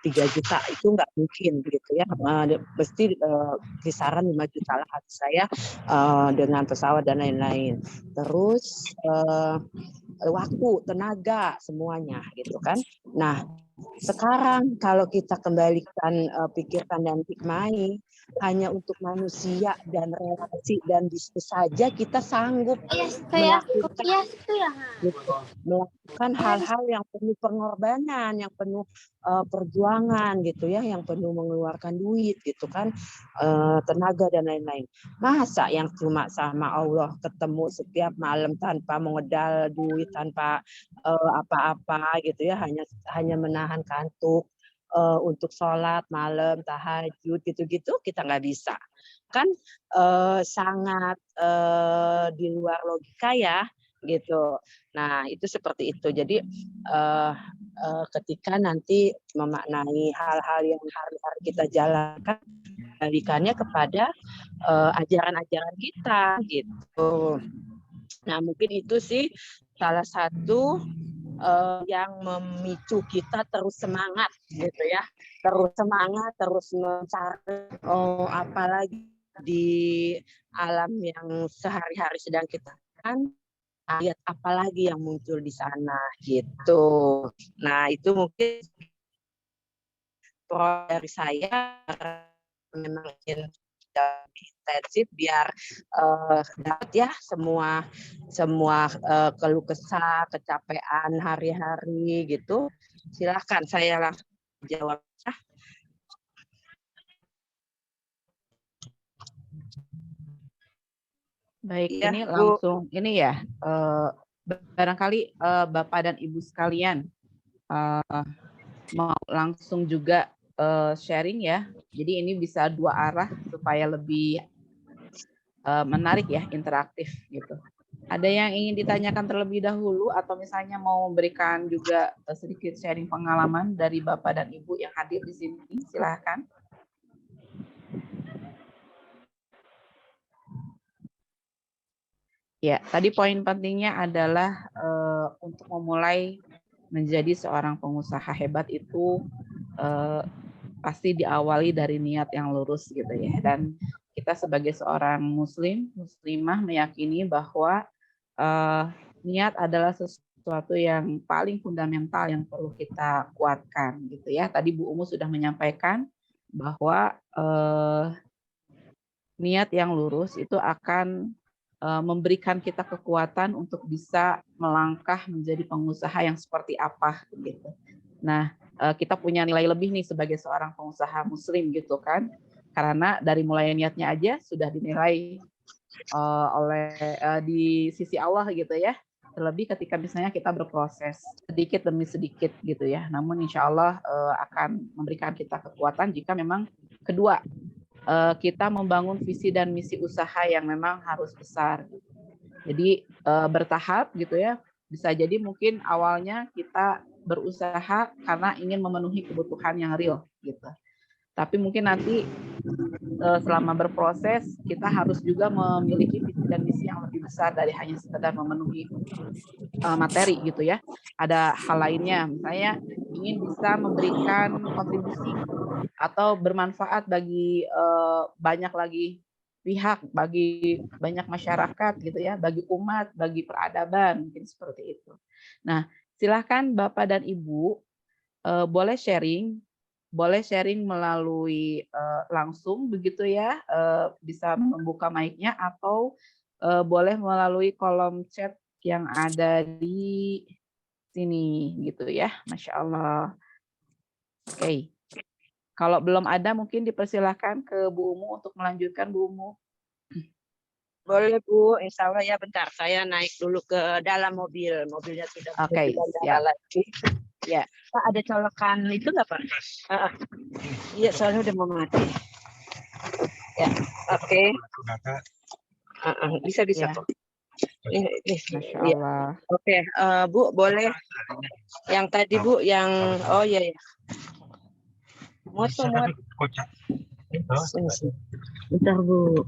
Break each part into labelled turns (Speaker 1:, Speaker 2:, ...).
Speaker 1: 3 juta itu nggak mungkin gitu ya. Mesti kisaran 5 juta lah hati saya dengan pesawat dan lain-lain. Terus waktu, tenaga, semuanya gitu kan. Nah, sekarang kalau kita kembalikan, pikirkan dan hikmai, hanya untuk manusia dan relasi dan bisnis saja kita sanggup melakukan hal-hal yang penuh pengorbanan, yang penuh perjuangan gitu ya, yang penuh mengeluarkan duit gitu kan, tenaga dan lain-lain. Masa yang cuma sama Allah ketemu setiap malam tanpa mengedal duit, tanpa apa-apa gitu ya, hanya menahan kantuk untuk sholat malam, tahajud gitu-gitu kita nggak bisa. Kan sangat di luar logika ya gitu. Nah itu seperti itu. Jadi ketika nanti memaknai hal-hal yang hari-hari kita jalankan, kembalikannya kepada ajaran-ajaran kita gitu. Nah mungkin itu sih salah satu yang memicu kita terus semangat gitu ya, terus semangat, terus mencari apalagi di alam yang sehari-hari sedang kita kan, ayat apalagi yang muncul di sana gitu. Nah itu mungkin dari saya memang intensif biar dapat ya semua keluh kesah, kecapean hari-hari gitu. Silahkan saya langsung jawab.
Speaker 2: Baik,
Speaker 1: Ya,
Speaker 2: ini
Speaker 1: Bu.
Speaker 2: langsung ini ya, barangkali Bapak dan Ibu sekalian mau langsung juga sharing ya. Jadi ini bisa dua arah supaya lebih menarik ya, interaktif gitu. Ada yang ingin ditanyakan terlebih dahulu atau misalnya mau memberikan juga sedikit sharing pengalaman dari Bapak dan Ibu yang hadir di sini, silahkan. Ya, tadi poin pentingnya adalah untuk memulai menjadi seorang pengusaha hebat itu pasti diawali dari niat yang lurus gitu ya. Dan kita sebagai seorang muslimah meyakini bahwa niat adalah sesuatu yang paling fundamental yang perlu kita kuatkan gitu ya. Tadi Bu Umu sudah menyampaikan bahwa niat yang lurus itu akan memberikan kita kekuatan untuk bisa melangkah menjadi pengusaha yang seperti apa gitu. Nah, kita punya nilai lebih nih sebagai seorang pengusaha muslim gitu kan. Karena dari mulai niatnya aja sudah dinilai oleh di sisi Allah gitu ya. Terlebih ketika misalnya kita berproses sedikit demi sedikit gitu ya. Namun insya Allah akan memberikan kita kekuatan jika memang kedua kita membangun visi dan misi usaha yang memang harus besar. Jadi bertahap gitu ya. Bisa jadi mungkin awalnya kita berusaha karena ingin memenuhi kebutuhan yang real gitu. Tapi mungkin nanti selama berproses kita harus juga memiliki visi dan misi yang lebih besar dari hanya sekedar memenuhi materi gitu ya. Ada hal lainnya, misalnya ingin bisa memberikan kontribusi atau bermanfaat bagi banyak lagi pihak, bagi banyak masyarakat gitu ya, bagi umat, bagi peradaban, mungkin seperti itu. Nah, silahkan Bapak dan Ibu boleh sharing melalui langsung begitu ya, bisa membuka mic-nya atau boleh melalui kolom chat yang ada di sini gitu ya. Masya Allah. Oke. Kalau belum ada mungkin dipersilahkan ke Bu Umu untuk melanjutkan, Bu Umu.
Speaker 1: Boleh Bu, insya Allah ya bentar. Saya naik dulu ke dalam mobil. Mobilnya sudah
Speaker 2: Oke,
Speaker 1: bandara lagi. Ya, Pak ada colokan itu nggak Pak? Iya, soalnya udah mau mati. Ya, oke. Bisa
Speaker 2: Ya.
Speaker 1: kok. Ini.
Speaker 2: Masya
Speaker 1: Ya.
Speaker 2: Allah.
Speaker 1: Oke, Bu boleh. Yang tadi Bu, yang oh iya ya. Muat. Bentar Bu.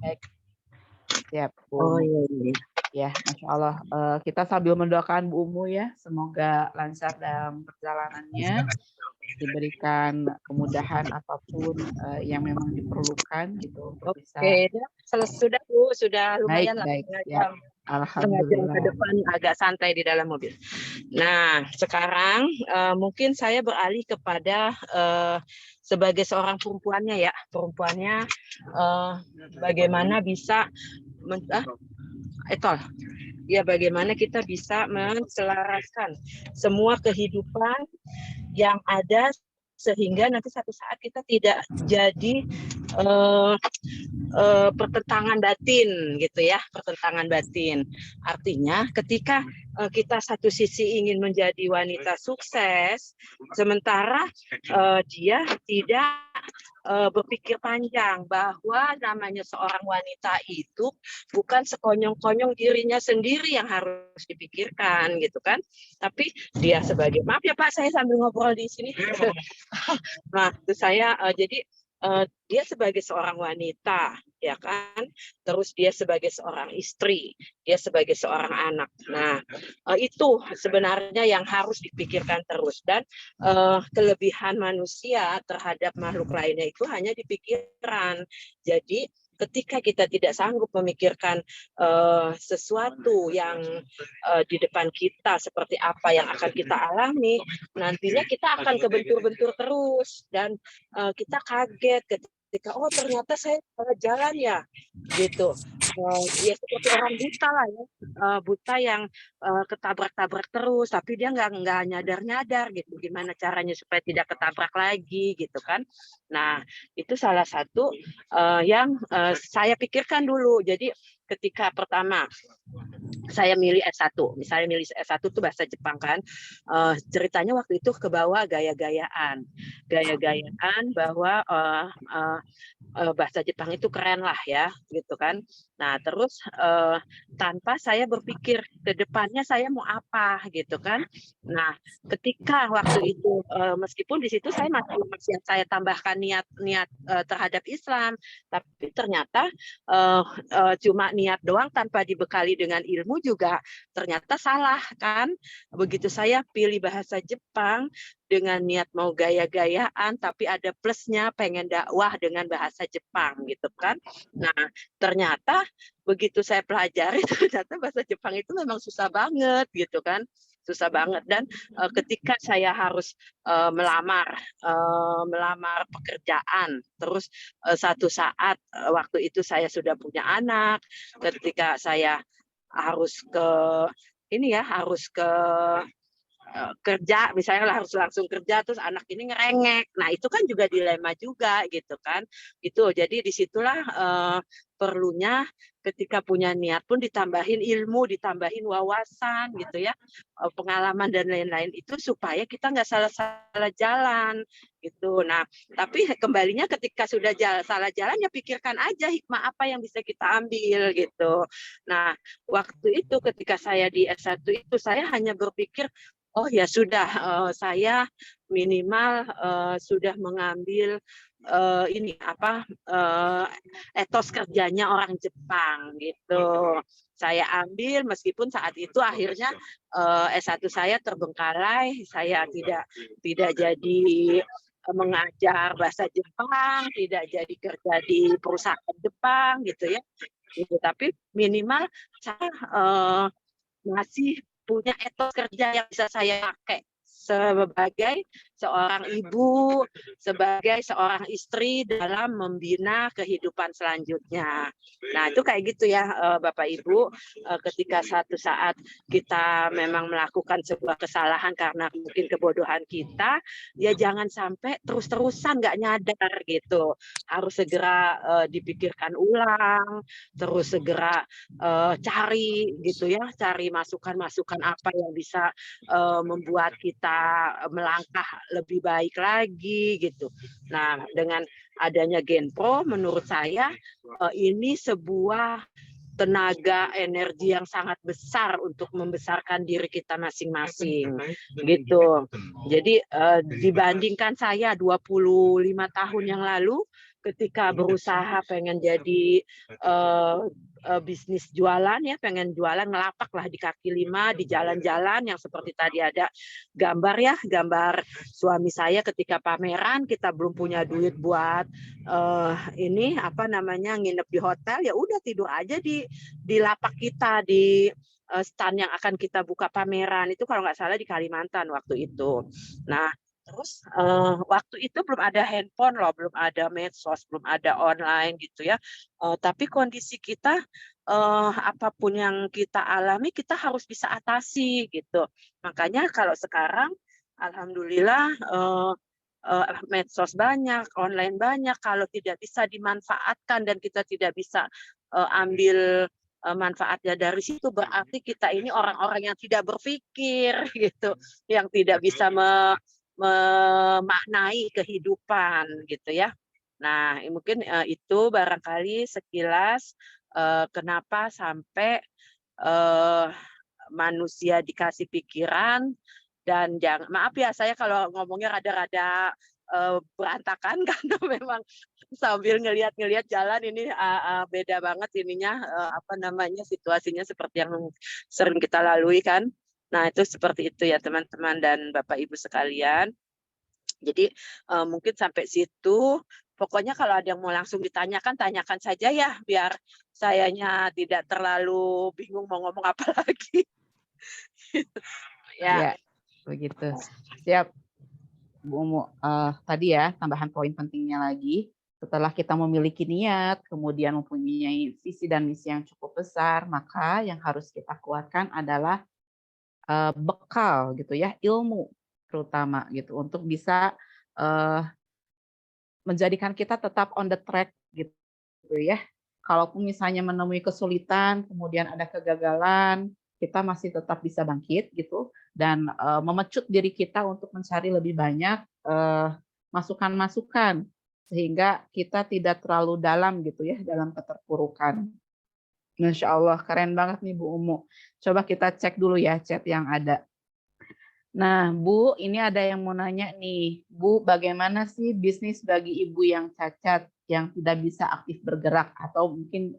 Speaker 2: Siap, Bu.
Speaker 1: Oh iya.
Speaker 2: Ya, Masya Allah. Kita sambil mendoakan Bu Umu ya, semoga lancar dalam perjalanannya, diberikan kemudahan apapun yang memang diperlukan gitu untuk bisa.
Speaker 1: Oke, sudah Bu, sudah
Speaker 2: Baik,
Speaker 1: lumayan lah
Speaker 2: baik,
Speaker 1: setengah
Speaker 2: siap.
Speaker 1: jam. Setengah jam ke
Speaker 2: Alhamdulillah.
Speaker 1: depan agak santai di dalam mobil. Nah, sekarang mungkin saya beralih kepada sebagai seorang perempuannya ya, perempuannya bagaimana bisa ya bagaimana kita bisa menselaraskan semua kehidupan yang ada sehingga nanti satu saat kita tidak jadi pertentangan batin gitu ya, pertentangan batin. Artinya ketika kita satu sisi ingin menjadi wanita sukses, sementara dia tidak berpikir panjang bahwa namanya seorang wanita itu bukan sekonyong-konyong dirinya sendiri yang harus dipikirkan gitu kan, tapi dia sebagai, maaf ya Pak saya sambil ngobrol di sini. Nah itu saya jadi dia sebagai seorang wanita ya kan, terus dia sebagai seorang istri, dia sebagai seorang anak. Nah itu sebenarnya yang harus dipikirkan terus, dan kelebihan manusia terhadap makhluk lainnya itu hanya di pikiran. Jadi ketika kita tidak sanggup memikirkan sesuatu yang di depan kita seperti apa yang akan kita alami, nantinya kita akan kebentur-bentur terus, dan kita kaget ketika oh ternyata saya salah jalan ya gitu. Ya seperti orang buta lah ya, buta yang ketabrak-tabrak terus, tapi dia nggak nyadar-nyadar gitu gimana caranya supaya tidak ketabrak lagi gitu kan. Nah itu salah satu yang saya pikirkan dulu. Jadi ketika pertama saya milih S1, misalnya milih S1 itu bahasa Jepang kan, ceritanya waktu itu kebawa gaya-gayaan bahwa bahasa Jepang itu keren lah ya, gitu kan. Nah terus tanpa saya berpikir ke depannya saya mau apa gitu kan. Nah ketika waktu itu meskipun di situ saya masih saya tambahkan niat terhadap Islam, tapi ternyata cuma niat doang tanpa dibekali dengan ilmu juga ternyata salah kan. Begitu saya pilih bahasa Jepang dengan niat mau gaya-gayaan, tapi ada plusnya pengen dakwah dengan bahasa Jepang gitu kan. Nah ternyata begitu saya pelajari ternyata bahasa Jepang itu memang susah banget gitu kan, susah banget. Dan ketika saya harus melamar pekerjaan, terus satu saat waktu itu saya sudah punya anak, ketika saya harus harus ke kerja misalnya, harus langsung kerja, terus anak ini ngerengek. Nah itu kan juga dilema juga gitu kan. Itu jadi disitulah perlunya ketika punya niat pun ditambahin ilmu, ditambahin wawasan gitu ya, pengalaman dan lain-lain itu supaya kita nggak salah jalan gitu. Nah tapi kembalinya ketika sudah salah jalan ya pikirkan aja hikmah apa yang bisa kita ambil gitu. Nah waktu itu ketika saya di S1 itu saya hanya berpikir oh ya sudah, saya minimal sudah mengambil etos kerjanya orang Jepang gitu. Saya ambil meskipun saat itu akhirnya S1 saya terbengkalai, saya tidak jadi mengajar bahasa Jepang, tidak jadi kerja di perusahaan Jepang gitu ya. Gitu. Tapi minimal saya masih punya etos kerja yang bisa saya pakai sebagai seorang ibu, sebagai seorang istri dalam membina kehidupan selanjutnya. Nah itu kayak gitu ya Bapak Ibu, ketika satu saat kita memang melakukan sebuah kesalahan karena mungkin kebodohan kita, ya jangan sampai terus-terusan nggak nyadar gitu. Harus segera dipikirkan ulang, terus segera cari gitu ya, cari masukan-masukan apa yang bisa membuat kita melangkah lebih baik lagi gitu. Nah, dengan adanya Genpro menurut saya ini sebuah tenaga energi yang sangat besar untuk membesarkan diri kita masing-masing gitu. Jadi dibandingkan saya 25 tahun yang lalu ketika berusaha pengen jadi bisnis jualan ya, pengen jualan ngelapak lah di kaki lima, di jalan-jalan yang seperti tadi ada gambar ya, gambar suami saya ketika pameran, kita belum punya duit buat ini apa namanya nginep di hotel, ya udah tidur aja di lapak kita, di stand yang akan kita buka pameran itu kalau nggak salah di Kalimantan waktu itu. Nah, terus waktu itu belum ada handphone loh, belum ada medsos, belum ada online gitu ya. Tapi kondisi kita apapun yang kita alami kita harus bisa atasi gitu. Makanya kalau sekarang alhamdulillah medsos banyak, online banyak. Kalau tidak bisa dimanfaatkan dan kita tidak bisa ambil manfaatnya dari situ, berarti kita ini orang-orang yang tidak berpikir gitu, yang tidak bisa memaknai kehidupan gitu ya. Nah, mungkin itu barangkali sekilas kenapa sampai manusia dikasih pikiran dan jangan maaf ya saya kalau ngomongnya rada-rada berantakan karena memang sambil ngelihat-ngelihat jalan ini beda banget ininya apa namanya situasinya seperti yang sering kita lalui kan. Nah, itu seperti itu ya teman-teman dan Bapak Ibu sekalian. Jadi mungkin sampai situ. Pokoknya kalau ada yang mau langsung ditanyakan, tanyakan saja ya, biar sayanya tidak terlalu bingung mau ngomong apa lagi. Ya.
Speaker 2: Ya, begitu. Siap, Bu Umu. Tadi ya, tambahan poin pentingnya lagi. Setelah kita memiliki niat, kemudian mempunyai visi dan misi yang cukup besar, maka yang harus kita kuatkan adalah bekal gitu ya, ilmu terutama gitu untuk bisa menjadikan kita tetap on the track gitu ya. Kalaupun misalnya menemui kesulitan, kemudian ada kegagalan, kita masih tetap bisa bangkit gitu dan memecut diri kita untuk mencari lebih banyak masukan-masukan sehingga kita tidak terlalu dalam gitu ya dalam keterpurukan. Masya Allah, keren banget nih Bu Umu. Coba kita cek dulu ya chat yang ada. Nah, Bu, ini ada yang mau nanya nih. Bu, bagaimana sih bisnis bagi ibu yang cacat, yang tidak bisa aktif bergerak, atau mungkin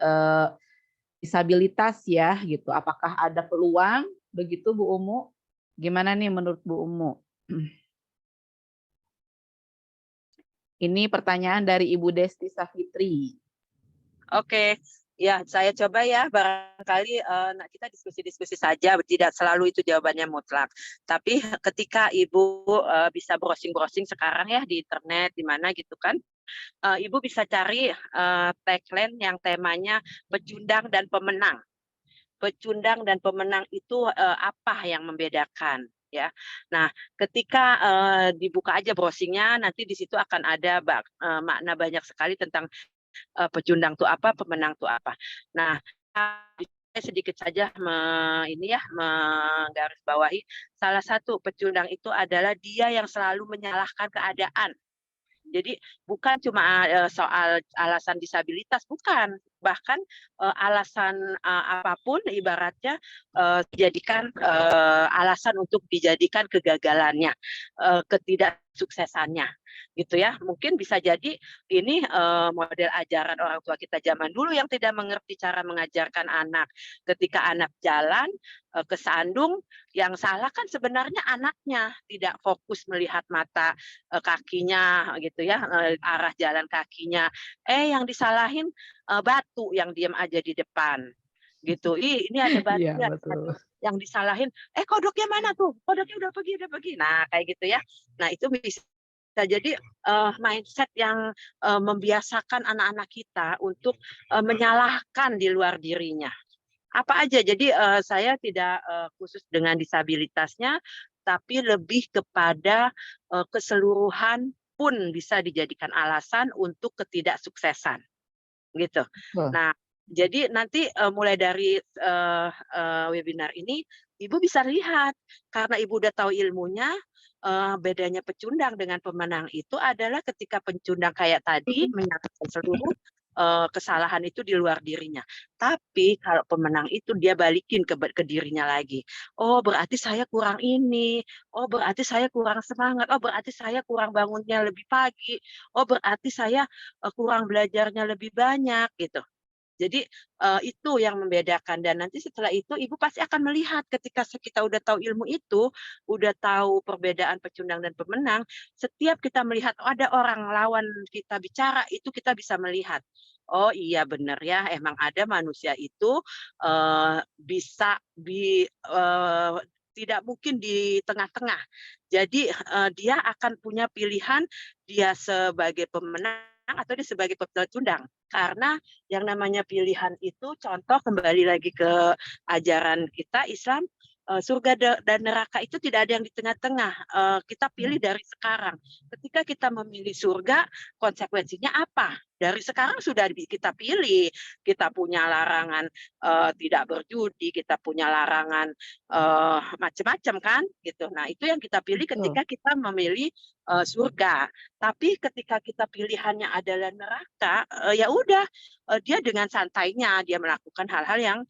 Speaker 2: disabilitas ya, gitu. Apakah ada peluang begitu, Bu Umu? Gimana nih menurut Bu Umu? Ini pertanyaan dari Ibu Desti Safitri.
Speaker 1: Oke, ya saya coba ya barangkali kita diskusi-diskusi saja, tidak selalu itu jawabannya mutlak. Tapi ketika Ibu bisa browsing-browsing sekarang ya di internet di mana gitu kan, Ibu bisa cari tagline yang temanya pecundang dan pemenang. Pecundang dan pemenang itu apa yang membedakan ya. Nah, ketika dibuka aja browsingnya, nanti di situ akan ada makna banyak sekali tentang pecundang itu apa, pemenang itu apa. Nah, saya sedikit saja ini ya menggarisbawahi salah satu pecundang itu adalah dia yang selalu menyalahkan keadaan. Jadi bukan cuma soal alasan disabilitas, bukan. Bahkan alasan apapun ibaratnya dijadikan alasan untuk dijadikan kegagalannya, ketidaksuksesannya gitu ya. Mungkin bisa jadi ini model ajaran orang tua kita zaman dulu yang tidak mengerti cara mengajarkan anak. Ketika anak jalan kesandung, yang salah kan sebenarnya anaknya, tidak fokus melihat mata kakinya gitu ya, arah jalan kakinya. Yang disalahin batu yang diam aja di depan gitu. Ini ada batu
Speaker 2: Iya,
Speaker 1: ya,
Speaker 2: betul.
Speaker 1: yang disalahin, kodoknya mana tuh? Kodoknya udah pergi, udah pergi. Nah, kayak gitu ya. Nah, itu bisa jadi mindset yang membiasakan anak-anak kita untuk menyalahkan di luar dirinya. Apa aja, jadi saya tidak khusus dengan disabilitasnya, tapi lebih kepada keseluruhan pun bisa dijadikan alasan untuk ketidaksuksesan, gitu.
Speaker 2: Betul.
Speaker 1: Nah, jadi nanti mulai dari webinar ini, Ibu bisa lihat, karena Ibu udah tahu ilmunya, bedanya pecundang dengan pemenang itu adalah ketika pencundang kayak tadi menyatakan seluruh kesalahan itu di luar dirinya. Tapi kalau pemenang itu dia balikin ke dirinya lagi. Oh, berarti saya kurang ini. Oh, berarti saya kurang semangat. Oh, berarti saya kurang bangunnya lebih pagi. Oh, berarti saya kurang belajarnya lebih banyak gitu. Jadi itu yang membedakan dan nanti setelah itu ibu pasti akan melihat ketika kita udah tahu ilmu itu, udah tahu perbedaan pecundang dan pemenang, setiap kita melihat oh, ada orang lawan kita bicara itu kita bisa melihat, oh iya benar ya emang ada manusia itu bisa tidak mungkin di tengah-tengah. Jadi dia akan punya pilihan dia sebagai pemenang atau dia sebagai pecundang. Karena yang namanya pilihan itu contoh kembali lagi ke ajaran kita Islam, surga dan neraka itu tidak ada yang di tengah-tengah, kita pilih dari sekarang. Ketika kita memilih surga, konsekuensinya apa? Dari sekarang sudah kita pilih, kita punya larangan, tidak berjudi, kita punya larangan, macam-macam kan, gitu. Nah, itu yang kita pilih
Speaker 2: Betul.
Speaker 1: ketika kita memilih, surga. Tapi ketika kita pilihannya adalah neraka, ya udah, dia dengan santainya dia melakukan hal-hal yang,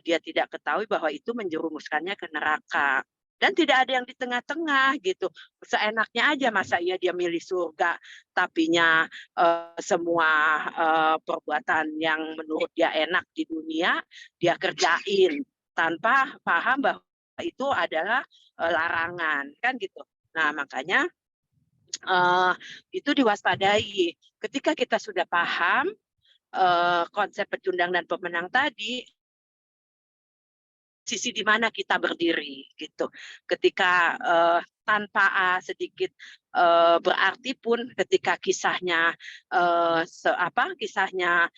Speaker 1: dia tidak ketahui bahwa itu menjerumuskannya ke neraka. Dan tidak ada yang di tengah-tengah gitu, seenaknya aja masa iya dia milih surga, tapinya, semua, perbuatan yang menurut dia enak di dunia, dia kerjain, tanpa paham bahwa itu adalah, larangan, kan gitu. Nah makanya Eee, itu diwaspadai. Ketika kita sudah paham, konsep pecundang dan pemenang tadi, sisi di mana kita berdiri gitu. Ketika, tanpa sedikit, berarti pun ketika kisahnya, kisahnya,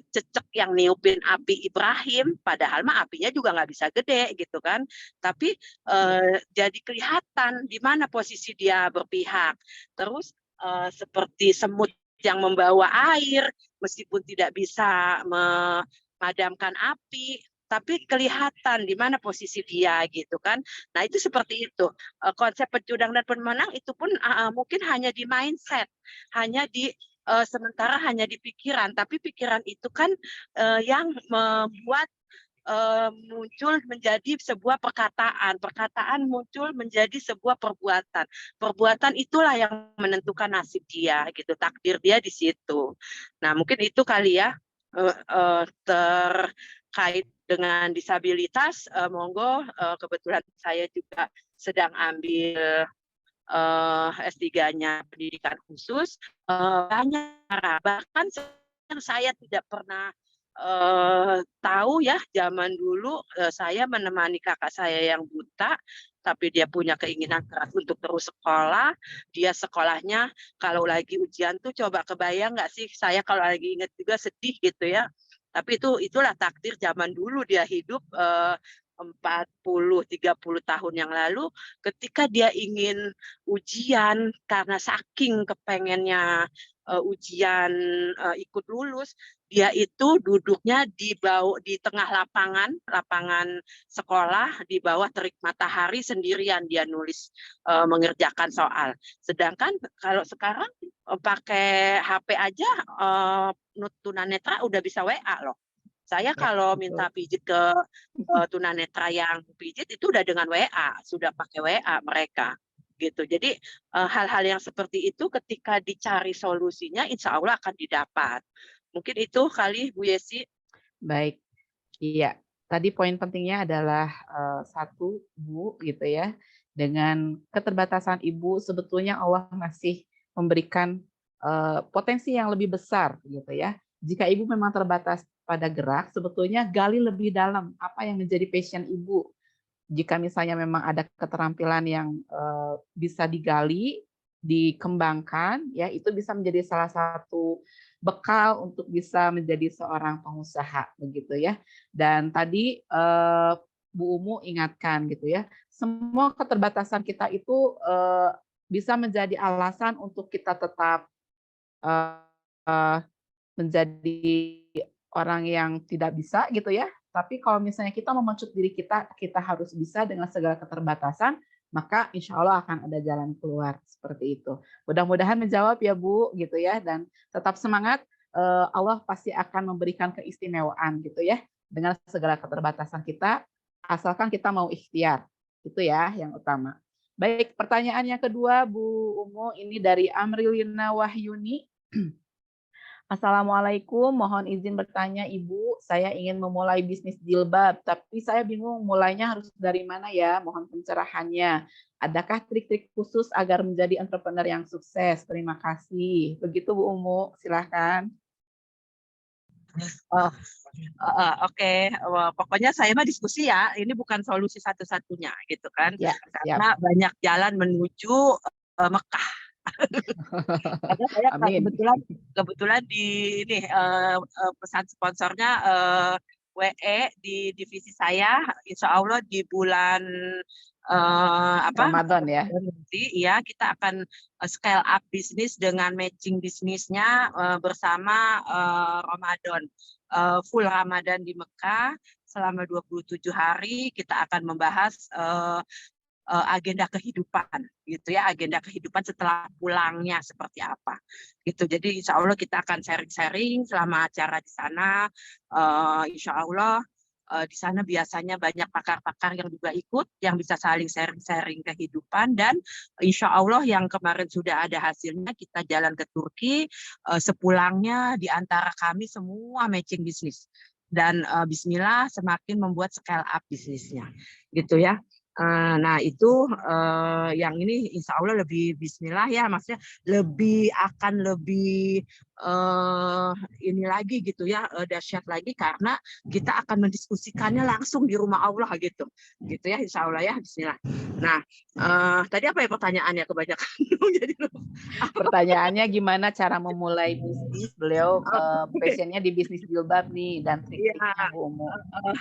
Speaker 1: cecek yang niupin api Ibrahim, padahal mah apinya juga nggak bisa gede gitu kan. Tapi, jadi kelihatan di mana posisi dia berpihak. Terus, seperti semut yang membawa air, meskipun tidak bisa memadamkan api, tapi kelihatan di mana posisi dia gitu kan. Nah itu seperti itu, konsep pecundang dan pemenang itu pun, mungkin hanya di mindset, hanya di sementara hanya di pikiran, tapi pikiran itu kan, yang membuat, muncul menjadi sebuah perkataan, perkataan muncul menjadi sebuah perbuatan, perbuatan itulah yang menentukan nasib dia gitu, takdir dia di situ. Nah mungkin itu kali ya, terkait dengan disabilitas, monggo, kebetulan saya juga sedang ambil, S3-nya pendidikan khusus, banyak cara, bahkan yang saya tidak pernah, tahu ya zaman dulu, saya menemani kakak saya yang buta, tapi dia punya keinginan keras untuk terus sekolah, dia sekolahnya kalau lagi ujian tuh coba kebayang nggak sih, saya kalau lagi inget juga sedih gitu ya. Tapi itulah takdir zaman dulu dia hidup, 40, 30 tahun yang lalu, ketika dia ingin ujian karena saking kepengennya, ujian, ikut lulus, dia itu duduknya di tengah lapangan, lapangan sekolah, di bawah terik matahari sendirian dia nulis, mengerjakan soal. Sedangkan kalau sekarang, pakai HP aja, tunanetra udah bisa WA loh. Saya
Speaker 2: Ya,
Speaker 1: kalau
Speaker 2: betul.
Speaker 1: minta pijit ke, tunanetra yang pijit itu udah dengan WA, sudah pakai WA mereka, gitu. Jadi, hal-hal yang seperti itu ketika dicari solusinya insya Allah akan didapat. Mungkin itu kali Bu Yesi.
Speaker 2: Baik. Iya, tadi poin pentingnya adalah, satu, Bu, gitu ya, dengan keterbatasan Ibu sebetulnya Allah masih memberikan, potensi yang lebih besar gitu ya. Jika Ibu memang terbatas pada gerak, sebetulnya gali lebih dalam apa yang menjadi passion Ibu. Jika misalnya memang ada keterampilan yang, bisa digali, dikembangkan, ya itu bisa menjadi salah satu bekal untuk bisa menjadi seorang pengusaha, begitu ya. Dan tadi, Bu Umu ingatkan gitu ya, semua keterbatasan kita itu, bisa menjadi alasan untuk kita tetap, eee menjadi orang yang tidak bisa gitu ya. Tapi kalau misalnya kita memecut diri kita, kita harus bisa dengan segala keterbatasan, maka insya Allah akan ada jalan keluar seperti itu. Mudah-mudahan menjawab ya Bu gitu ya, dan tetap semangat. Allah pasti akan memberikan keistimewaan gitu ya dengan segala keterbatasan kita, asalkan kita mau ikhtiar. Itu ya yang utama. Baik, pertanyaan yang kedua Bu Umu ini dari Amrilina Wahyuni. Assalamualaikum, mohon izin bertanya Ibu, saya ingin memulai bisnis jilbab, tapi saya bingung mulainya harus dari mana ya, mohon pencerahannya. Adakah trik-trik khusus agar menjadi entrepreneur yang sukses? Terima kasih. Begitu Bu Umu, silahkan.
Speaker 1: Oh, oke. Wah, pokoknya saya mah diskusi ya, ini bukan solusi satu-satunya gitu kan,
Speaker 2: Ya, siap.
Speaker 1: karena banyak jalan menuju, Mekah. Karena saya
Speaker 2: Amin.
Speaker 1: kebetulan di ini, pesan sponsornya, WE di divisi saya, insya Allah di bulan,
Speaker 2: Ramadan ya.
Speaker 1: nanti ya kita akan, scale up bisnis dengan matching bisnisnya, bersama, Ramadan. Full Ramadan di Mekah selama 27 hari kita akan membahas, agenda kehidupan gitu ya, agenda kehidupan setelah pulangnya seperti apa, gitu. Jadi insya Allah kita akan sharing-sharing selama acara di sana, insya Allah, di sana biasanya banyak pakar-pakar yang juga ikut, yang bisa saling sharing-sharing kehidupan dan insya Allah yang kemarin sudah ada hasilnya, kita jalan ke Turki, sepulangnya di antara kami semua matching bisnis dan, bismillah semakin membuat scale up bisnisnya, gitu ya. Nah itu, yang ini insya Allah lebih bismillah ya, maksudnya akan lebih, ini lagi gitu ya, dahsyat lagi karena kita akan mendiskusikannya langsung di rumah Allah gitu ya insya Allah ya, bismillah. Nah, tadi apa ya pertanyaannya kebanyakan jadi lupa.
Speaker 2: Pertanyaannya gimana cara memulai bisnis? Beliau
Speaker 1: Oke,
Speaker 2: passionnya di bisnis jilbab nih dan
Speaker 1: iya,
Speaker 2: trik-triknya Bu Umu.
Speaker 1: heeh.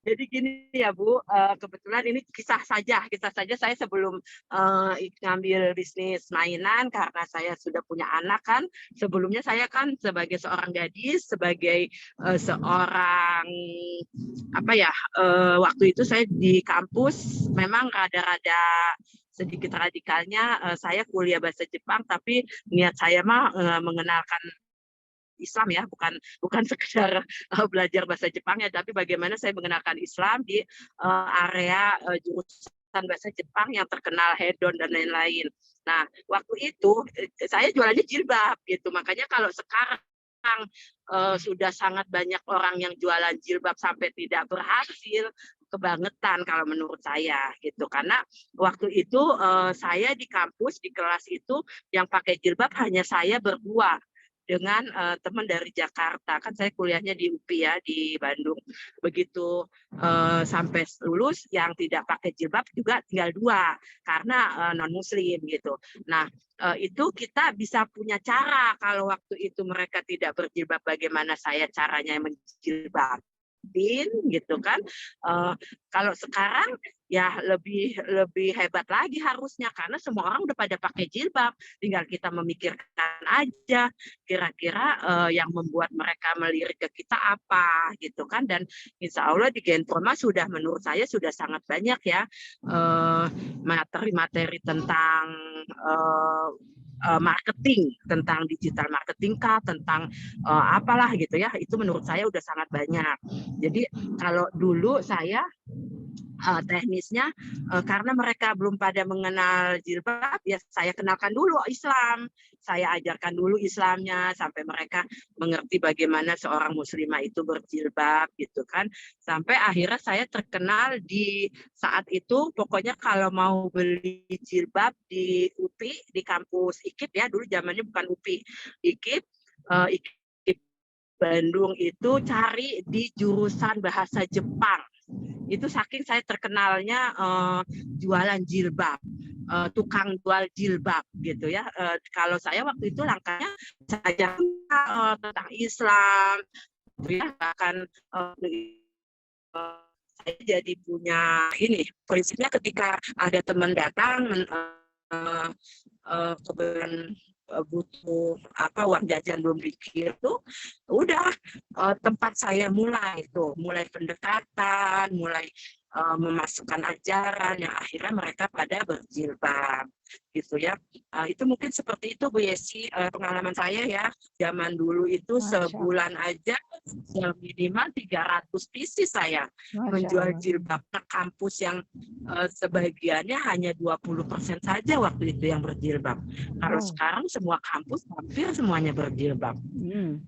Speaker 1: Jadi gini ya Bu, kebetulan ini kisah saja saya sebelum, ngambil bisnis mainan karena saya sudah punya anak kan, sebelumnya saya kan sebagai seorang gadis, sebagai, seorang apa ya, waktu itu saya di kampus memang rada-rada sedikit radikalnya, saya kuliah bahasa Jepang tapi niat saya mah, mengenalkan Islam ya, bukan bukan sekedar, belajar bahasa Jepang ya, tapi bagaimana saya mengenalkan Islam di, area, jurusan bahasa Jepang yang terkenal hedon dan lain-lain. Nah, waktu itu, saya jualannya jilbab gitu, makanya kalau sekarang, sudah sangat banyak orang yang jualan jilbab sampai tidak berhasil, kebangetan kalau menurut saya gitu. Karena waktu itu, saya di kampus, di kelas itu yang pakai jilbab hanya saya berdua dengan, teman dari Jakarta, kan saya kuliahnya di UPI ya, di Bandung. Begitu, sampai lulus yang tidak pakai jilbab juga tinggal 2 karena, non muslim gitu. Nah, itu kita bisa punya cara kalau waktu itu mereka tidak berjilbab bagaimana saya caranya menjilbabin gitu kan. Kalau sekarang ya lebih lebih hebat lagi harusnya karena semua orang udah pada pakai jilbab, tinggal kita memikirkan aja kira-kira, yang membuat mereka melirik ke kita apa gitu kan dan insya Allah di Genpoma sudah menurut saya sudah sangat banyak ya, materi-materi tentang, eee marketing, tentang digital marketing kah, tentang, apalah gitu ya, itu menurut saya udah sangat banyak. Jadi kalau dulu saya teknisnya, karena mereka belum pada mengenal jilbab, ya saya kenalkan dulu Islam. Saya ajarkan dulu Islamnya sampai mereka mengerti bagaimana seorang muslimah itu berjilbab gitu kan. Sampai akhirnya saya terkenal di saat itu pokoknya kalau mau beli jilbab di UPI, di kampus IKIP ya, dulu zamannya bukan UPI, IKIP, IKIP Bandung itu cari di jurusan bahasa Jepang. Itu saking saya terkenalnya, jualan jilbab, tukang jual jilbab gitu ya. Kalau saya waktu itu langkahnya saya tentang Islam, gitu ya, bahkan, saya jadi punya ini, prinsipnya ketika ada teman datang, kebetulan, butuh apa, uang jajan belum dikir tuh, udah, tempat saya mulai tuh, mulai pendekatan, mulai memasukkan ajaran yang akhirnya mereka pada berjilbab gitu ya. Itu mungkin seperti itu Bu Yesi, pengalaman saya ya. Zaman dulu itu
Speaker 2: Masya Allah.
Speaker 1: sebulan aja minimal 300 pieces saya
Speaker 2: Masya
Speaker 1: menjual
Speaker 2: Allah.
Speaker 1: jilbab ke kampus yang sebagiannya hanya 20% saja waktu itu yang berjilbab. Kalau
Speaker 2: Wow.
Speaker 1: sekarang semua kampus hampir semuanya berjilbab.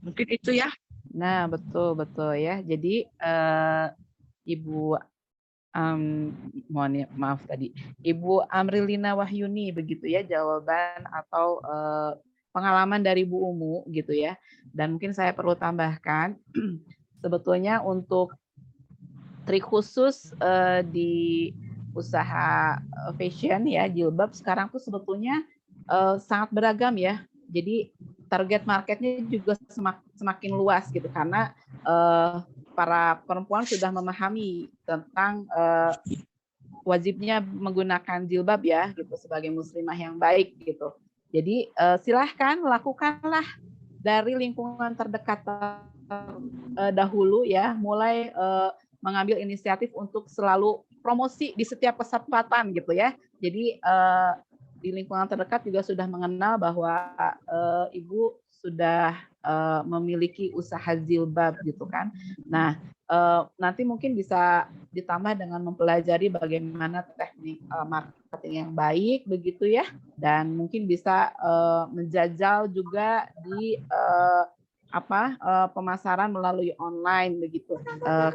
Speaker 1: Mungkin itu ya.
Speaker 2: Nah, betul ya. Jadi Ibu maaf tadi, Ibu Amrilina Wahyuni begitu ya jawaban atau pengalaman dari Bu Umu gitu ya. Dan mungkin saya perlu tambahkan sebetulnya untuk trik khusus di usaha fashion ya jilbab sekarang tuh sebetulnya sangat beragam ya. Jadi target marketnya juga semakin luas gitu karena para perempuan sudah memahami tentang wajibnya menggunakan jilbab ya gitu sebagai muslimah yang baik gitu. Jadi silahkan lakukanlah dari lingkungan terdekat dahulu ya, mulai mengambil inisiatif untuk selalu promosi di setiap kesempatan gitu ya. Jadi di lingkungan terdekat juga sudah mengenal bahwa Ibu sudah memiliki usaha jilbab gitu kan. Nah, nanti mungkin bisa ditambah dengan mempelajari bagaimana teknik marketing yang baik begitu ya, dan mungkin bisa menjajal juga di pemasaran melalui online begitu.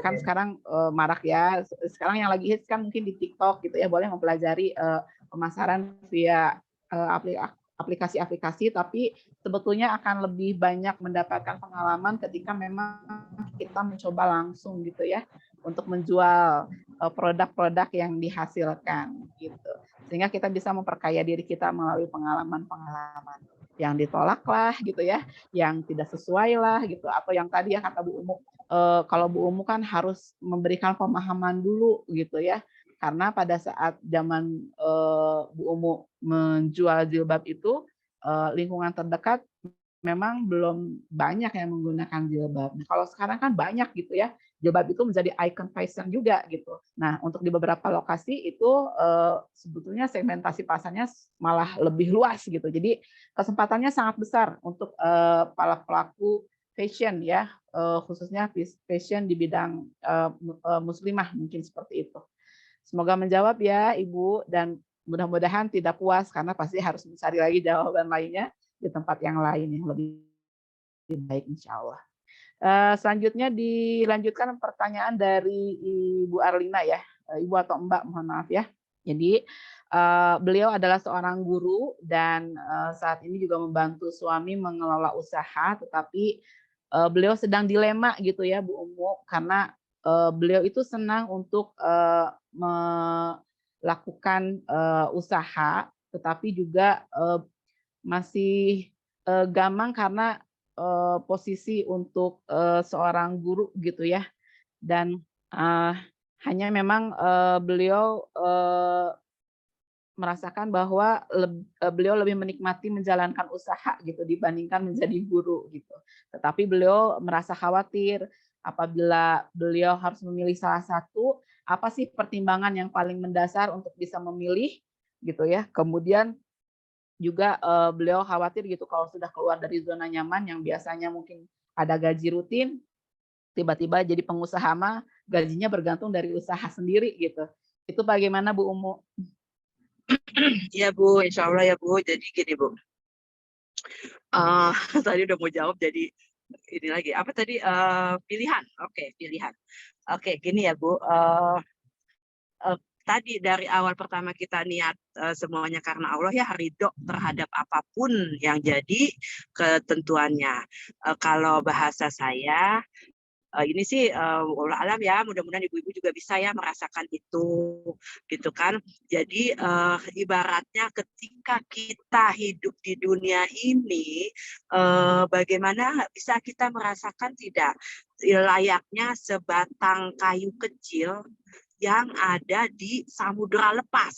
Speaker 2: Kan sekarang marak ya. Sekarang yang lagi hits kan mungkin di TikTok gitu ya, boleh mempelajari pemasaran via aplikasi-aplikasi, tapi sebetulnya akan lebih banyak mendapatkan pengalaman ketika memang kita mencoba langsung gitu ya untuk menjual produk-produk yang dihasilkan gitu. Sehingga kita bisa memperkaya diri kita melalui pengalaman-pengalaman yang ditolak lah gitu ya, yang tidak sesuai lah gitu, atau yang tadi ya kata Bu Umu, kalau Bu Umu kan harus memberikan pemahaman dulu gitu ya, karena pada saat zaman Bu Umu menjual jilbab itu lingkungan terdekat memang belum banyak yang menggunakan jilbab. Nah, kalau sekarang kan banyak gitu ya, jilbab itu menjadi icon fashion juga gitu. Nah, untuk di beberapa lokasi itu sebetulnya segmentasi pasarnya malah lebih luas gitu. Jadi kesempatannya sangat besar untuk para pelaku fashion ya, khususnya fashion di bidang muslimah mungkin seperti itu. Semoga menjawab ya Ibu, dan mudah-mudahan tidak puas karena pasti harus mencari lagi jawaban lainnya di tempat yang lain yang lebih baik insya Allah. Selanjutnya dilanjutkan pertanyaan dari Ibu Arlina ya, Ibu atau Mbak mohon maaf ya. Jadi beliau adalah seorang guru dan saat ini juga membantu suami mengelola usaha, tetapi beliau sedang dilema gitu ya Bu Umu, karena beliau itu senang untuk melakukan usaha, tetapi juga masih gamang karena posisi untuk seorang guru gitu ya, dan hanya memang beliau merasakan bahwa beliau lebih menikmati menjalankan usaha gitu dibandingkan menjadi guru gitu. Tetapi beliau merasa khawatir apabila beliau harus memilih salah satu, apa sih pertimbangan yang paling mendasar untuk bisa memilih gitu ya. Kemudian juga beliau khawatir gitu kalau sudah keluar dari zona nyaman yang biasanya mungkin ada gaji rutin, tiba-tiba jadi pengusaha mah gajinya bergantung dari usaha sendiri gitu. Itu bagaimana Bu Umu?
Speaker 1: Iya Bu, insya Allah ya Bu. Jadi gini Bu, tadi udah mau jawab jadi ini lagi. Apa tadi? Pilihan. Oke, pilihan. Oke, gini ya Bu. Tadi dari awal pertama kita niat semuanya karena Allah ya, ridho terhadap apapun yang jadi ketentuannya. Kalau bahasa saya, ini sih wallahu alam ya, mudah-mudahan ibu-ibu juga bisa ya merasakan itu gitu kan. Jadi ibaratnya ketika kita hidup di dunia ini, bagaimana bisa kita merasakan tidak layaknya sebatang kayu kecil yang ada di samudera lepas,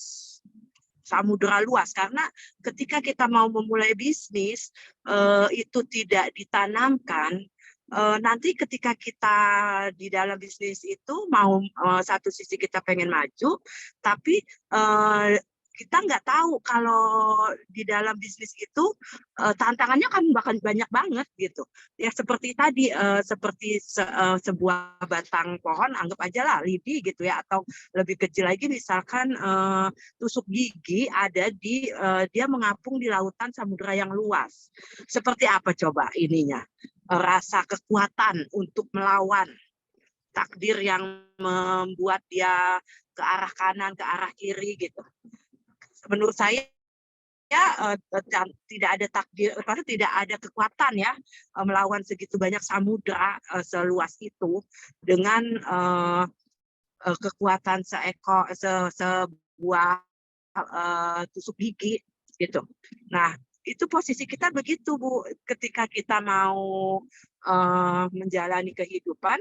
Speaker 1: samudera luas. Karena ketika kita mau memulai bisnis itu tidak ditanamkan, nanti ketika kita di dalam bisnis itu mau satu sisi kita pengen maju, tapi kita nggak tahu kalau di dalam bisnis itu tantangannya kan bakal banyak banget gitu. Ya seperti tadi, seperti sebuah batang pohon, anggap aja lah lidi gitu ya, atau lebih kecil lagi misalkan tusuk gigi ada di dia mengapung di lautan samudera yang luas. Seperti apa coba ininya? Rasa kekuatan untuk melawan takdir yang membuat dia ke arah kanan, ke arah kiri gitu. Menurut saya tidak ada takdir, tidak ada kekuatan ya melawan segitu banyak samudra seluas itu dengan kekuatan sebuah tusuk gigi gitu. Nah, itu posisi kita begitu Bu, ketika kita mau menjalani kehidupan.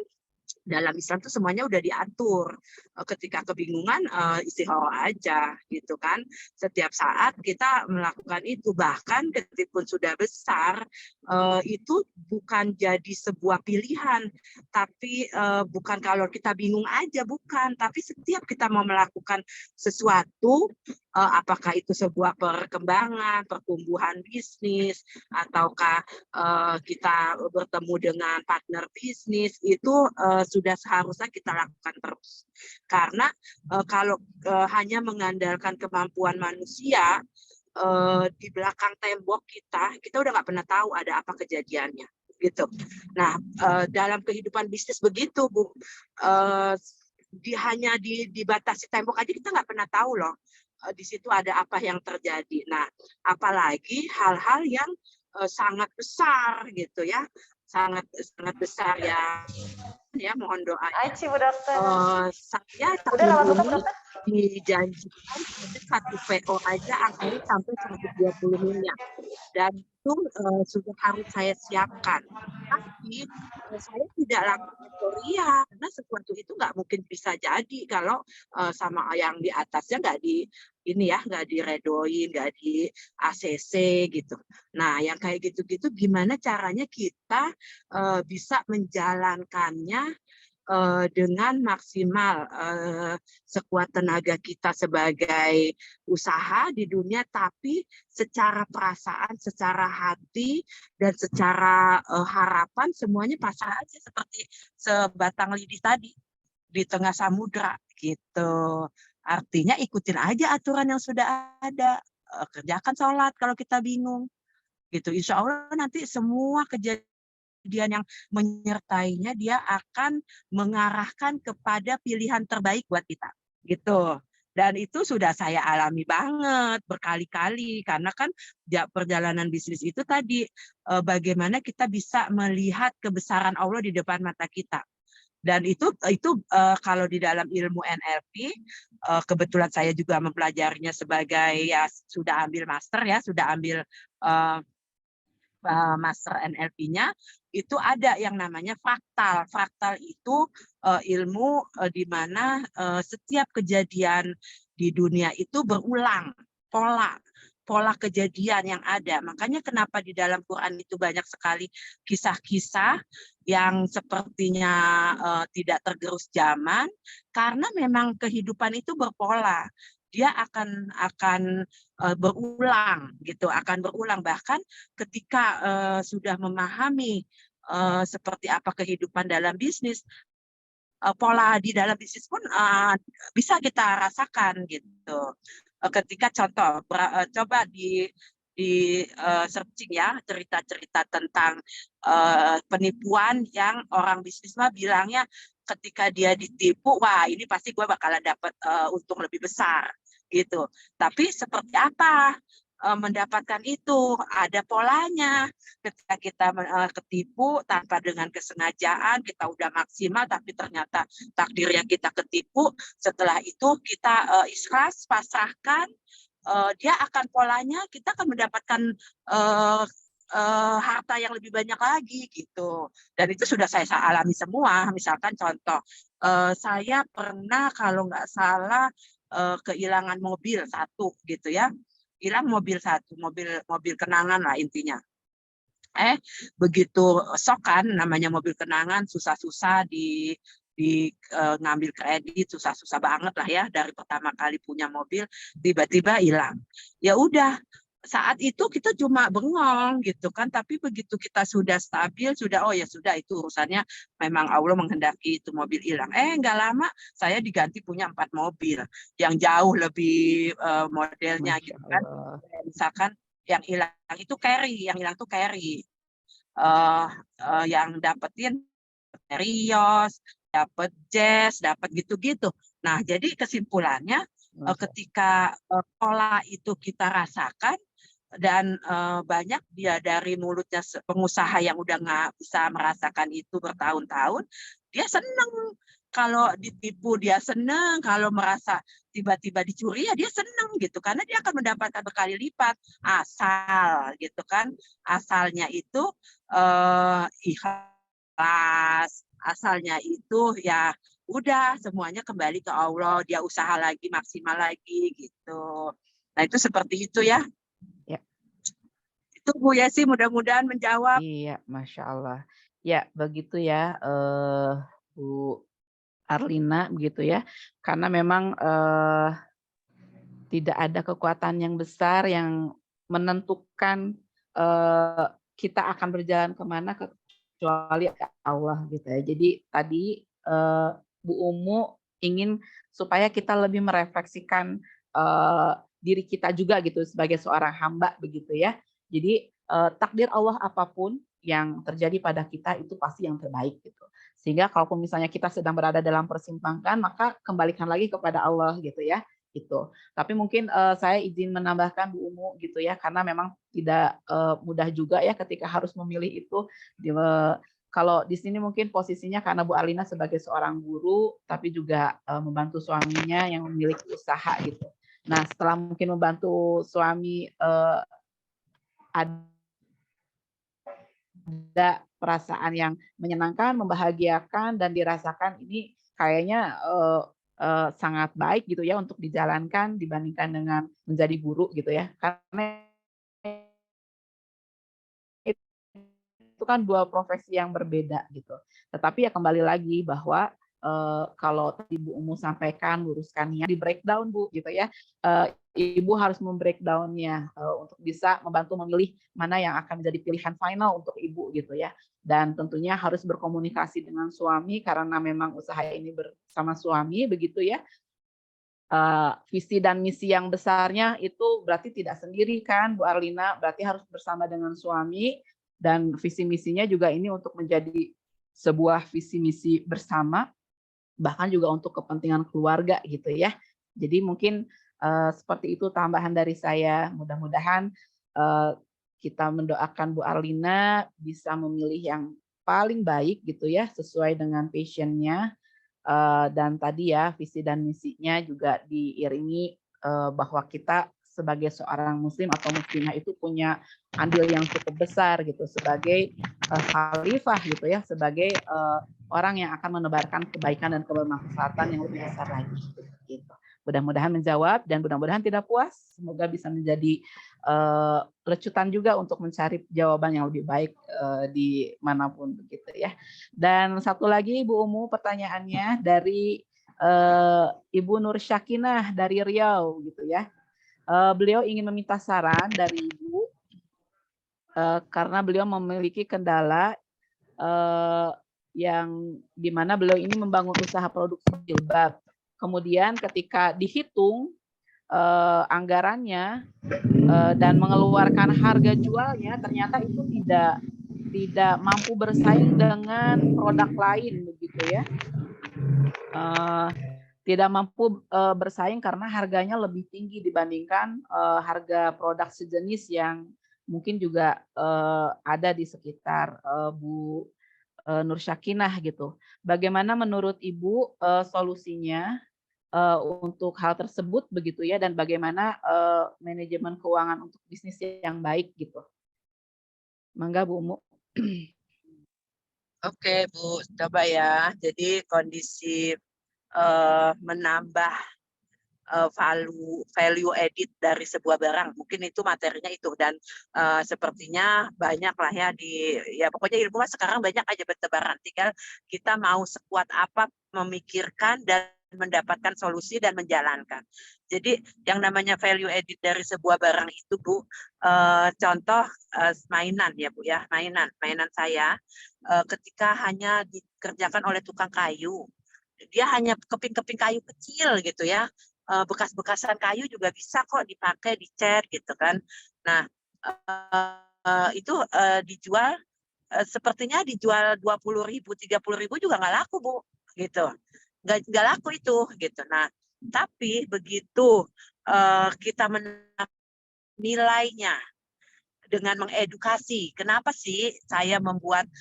Speaker 1: Dalam Islam tuh semuanya udah diatur. Ketika kebingungan istikharah aja gitu kan. Setiap saat kita melakukan itu, bahkan ketika sudah besar itu bukan jadi sebuah pilihan, tapi bukan kalau kita bingung aja, bukan, tapi setiap kita mau melakukan sesuatu, apakah itu sebuah perkembangan, pertumbuhan bisnis, ataukah kita bertemu dengan partner bisnis, itu sudah seharusnya kita lakukan terus. Karena kalau hanya mengandalkan kemampuan manusia di belakang tembok kita udah nggak pernah tahu ada apa kejadiannya gitu. Nah, dalam kehidupan bisnis begitu Bu, hanya dibatasi tembok aja kita nggak pernah tahu loh di situ ada apa yang terjadi. Nah, apalagi hal-hal yang sangat besar gitu ya, sangat sangat besar ya mohon doanya.
Speaker 3: Aici Bu Dokter.
Speaker 1: Saya
Speaker 3: Udah
Speaker 1: tahun
Speaker 3: lama tutup
Speaker 1: ini
Speaker 3: Dokter?
Speaker 1: dijanjikan satu PO aja angkanya sampai 120 miliar dan itu sudah harus saya siapkan. Tapi saya tidak lakukan euforia karena sesuatu itu nggak mungkin bisa jadi kalau sama yang di atasnya nggak di ini ya nggak diredoin, nggak di ACC gitu. Nah yang kayak gitu-gitu gimana caranya kita bisa menjalankannya dengan maksimal sekuat tenaga kita sebagai usaha di dunia, tapi secara perasaan, secara hati, dan secara harapan semuanya pasrah aja seperti sebatang lidi tadi di tengah samudra gitu. Artinya ikutin aja aturan yang sudah ada, kerjakan sholat kalau kita bingung gitu. Insya Allah nanti semua kejadian yang menyertainya dia akan mengarahkan kepada pilihan terbaik buat kita gitu. Dan itu sudah saya alami banget berkali-kali karena kan perjalanan bisnis itu tadi bagaimana kita bisa melihat kebesaran Allah di depan mata kita. Dan itu kalau di dalam ilmu NLP kebetulan saya juga mempelajarinya sebagai ya sudah ambil master ya, sudah ambil master NLP-nya, itu ada yang namanya fraktal. Fraktal itu ilmu di mana setiap kejadian di dunia itu berulang, pola kejadian yang ada. Makanya kenapa di dalam Quran itu banyak sekali kisah-kisah yang sepertinya tidak tergerus zaman, karena memang kehidupan itu berpola. Dia akan berulang gitu, akan berulang bahkan ketika sudah memahami seperti apa kehidupan dalam bisnis, pola di dalam bisnis pun bisa kita rasakan gitu. Ketika contoh, coba di searching ya cerita-cerita tentang penipuan yang orang bisnis mah bilangnya ketika dia ditipu, wah ini pasti gue bakalan dapat untung lebih besar gitu. Tapi seperti apa mendapatkan itu? Ada polanya. Ketika kita ketipu tanpa dengan kesengajaan, kita udah maksimal, tapi ternyata takdir yang kita ketipu, setelah itu kita ikhlas, pasrahkan, dia akan polanya, kita akan mendapatkan harta yang lebih banyak lagi gitu. Dan itu sudah saya alami semua. Misalkan contoh, saya pernah kalau nggak salah kehilangan mobil satu gitu ya, hilang mobil satu, mobil kenangan lah intinya. Begitu sok kan, namanya mobil kenangan, susah-susah ngambil kredit, susah-susah banget lah ya dari pertama kali punya mobil, tiba-tiba hilang. Ya udah, saat itu kita cuma bengong gitu kan, tapi begitu kita sudah stabil, sudah oh ya sudah itu urusannya memang Allah menghendaki itu mobil hilang. Nggak lama saya diganti punya 4 mobil yang jauh lebih modelnya
Speaker 2: Masya
Speaker 1: gitu kan.
Speaker 2: Allah.
Speaker 1: Misalkan yang hilang itu carry, yang hilang tuh carry. Yang dapetin Rios, dapat Jazz, dapat gitu-gitu. Nah, jadi kesimpulannya ketika pola itu kita rasakan dan banyak dia dari mulutnya pengusaha yang udah nggak bisa merasakan itu bertahun-tahun, dia seneng. Kalau ditipu dia seneng, kalau merasa tiba-tiba dicuri ya dia seneng gitu, karena dia akan mendapatkan berkali lipat asal gitu kan, asalnya itu ikhlas, asalnya itu ya udah semuanya kembali ke Allah, dia usaha lagi maksimal lagi gitu. Nah itu seperti itu ya.
Speaker 2: Ya.
Speaker 1: Itu Bu Yesi mudah-mudahan menjawab.
Speaker 2: Iya, Masya Allah. Ya, begitu ya, Bu Arlina, begitu ya. Karena memang tidak ada kekuatan yang besar yang menentukan kita akan berjalan kemana kecuali Allah gitu ya. Jadi tadi Bu Umu ingin supaya kita lebih merefleksikan diri kita juga gitu sebagai seorang hamba begitu ya. Jadi takdir Allah apapun yang terjadi pada kita itu pasti yang terbaik gitu. Sehingga kalaupun misalnya kita sedang berada dalam persimpangan, maka kembalikan lagi kepada Allah gitu ya. Gitu. Tapi mungkin saya izin menambahkan Bu Umu gitu ya, karena memang tidak mudah juga ya ketika harus memilih itu. Kalau di sini mungkin posisinya karena Bu Arlina sebagai seorang guru, tapi juga membantu suaminya yang memiliki usaha gitu. Nah, setelah mungkin membantu suami ada perasaan yang menyenangkan, membahagiakan, dan dirasakan ini kayaknya sangat baik gitu ya untuk dijalankan dibandingkan dengan menjadi guru gitu ya. Karena itu kan dua profesi yang berbeda gitu. Tetapi ya kembali lagi bahwa kalau tadi Bu Umu sampaikan luruskannya di breakdown Bu gitu ya. Ibu harus membreakdownnya untuk bisa membantu memilih mana yang akan menjadi pilihan final untuk ibu gitu ya. Dan tentunya harus berkomunikasi dengan suami karena memang usaha ini bersama suami begitu ya. Visi dan misi yang besarnya itu berarti tidak sendiri kan Bu Arlina, berarti harus bersama dengan suami dan visi misinya juga ini untuk menjadi sebuah visi misi bersama, bahkan juga untuk kepentingan keluarga gitu ya. Jadi mungkin seperti itu tambahan dari saya. Mudah-mudahan kita mendoakan Bu Arlina bisa memilih yang paling baik gitu ya, sesuai dengan passion-nya. Dan tadi ya visi dan misinya juga diiringi bahwa kita sebagai seorang muslim atau muslimah itu punya andil yang cukup besar gitu sebagai khalifah gitu ya, sebagai orang yang akan menebarkan kebaikan dan kebermanfaatan yang lebih besar lagi gitu. Mudah-mudahan menjawab dan mudah-mudahan tidak puas. Semoga bisa menjadi lecutan juga untuk mencari jawaban yang lebih baik di manapun begitu ya. Dan satu lagi Bu Umu pertanyaannya dari Ibu Nur Syakinah dari Riau gitu ya. Beliau ingin meminta saran dari Ibu karena beliau memiliki kendala yang dimana beliau ini membangun usaha produksi jilbab. Kemudian ketika dihitung anggarannya dan mengeluarkan harga jualnya, ternyata itu tidak mampu bersaing dengan produk lain begitu ya. Tidak mampu bersaing karena harganya lebih tinggi dibandingkan harga produk sejenis yang mungkin juga ada di sekitar Bu Nur Syakinah gitu. Bagaimana menurut Ibu solusinya untuk hal tersebut begitu ya, dan bagaimana manajemen keuangan untuk bisnis yang baik gitu. Mangga Bu Umu.
Speaker 1: Oke Bu, coba ya. Jadi kondisi menambah value value edit dari sebuah barang. Mungkin itu materinya itu dan sepertinya banyak lah ya ya pokoknya ilmu mah sekarang banyak aja bertebaran. Tinggal kita mau sekuat apa memikirkan dan mendapatkan solusi dan menjalankan. Jadi yang namanya value edit dari sebuah barang itu Bu, contoh mainan ya Bu ya, mainan saya ketika hanya dikerjakan oleh tukang kayu, dia hanya keping-keping kayu kecil gitu ya, bekas-bekasan kayu juga bisa kok dipakai, dicat gitu kan. Nah, itu dijual sepertinya dijual 20.000, 30.000 juga nggak laku Bu, gitu. Nggak laku itu gitu. Nah, tapi begitu kita nilainya dengan mengedukasi, kenapa sih saya membuat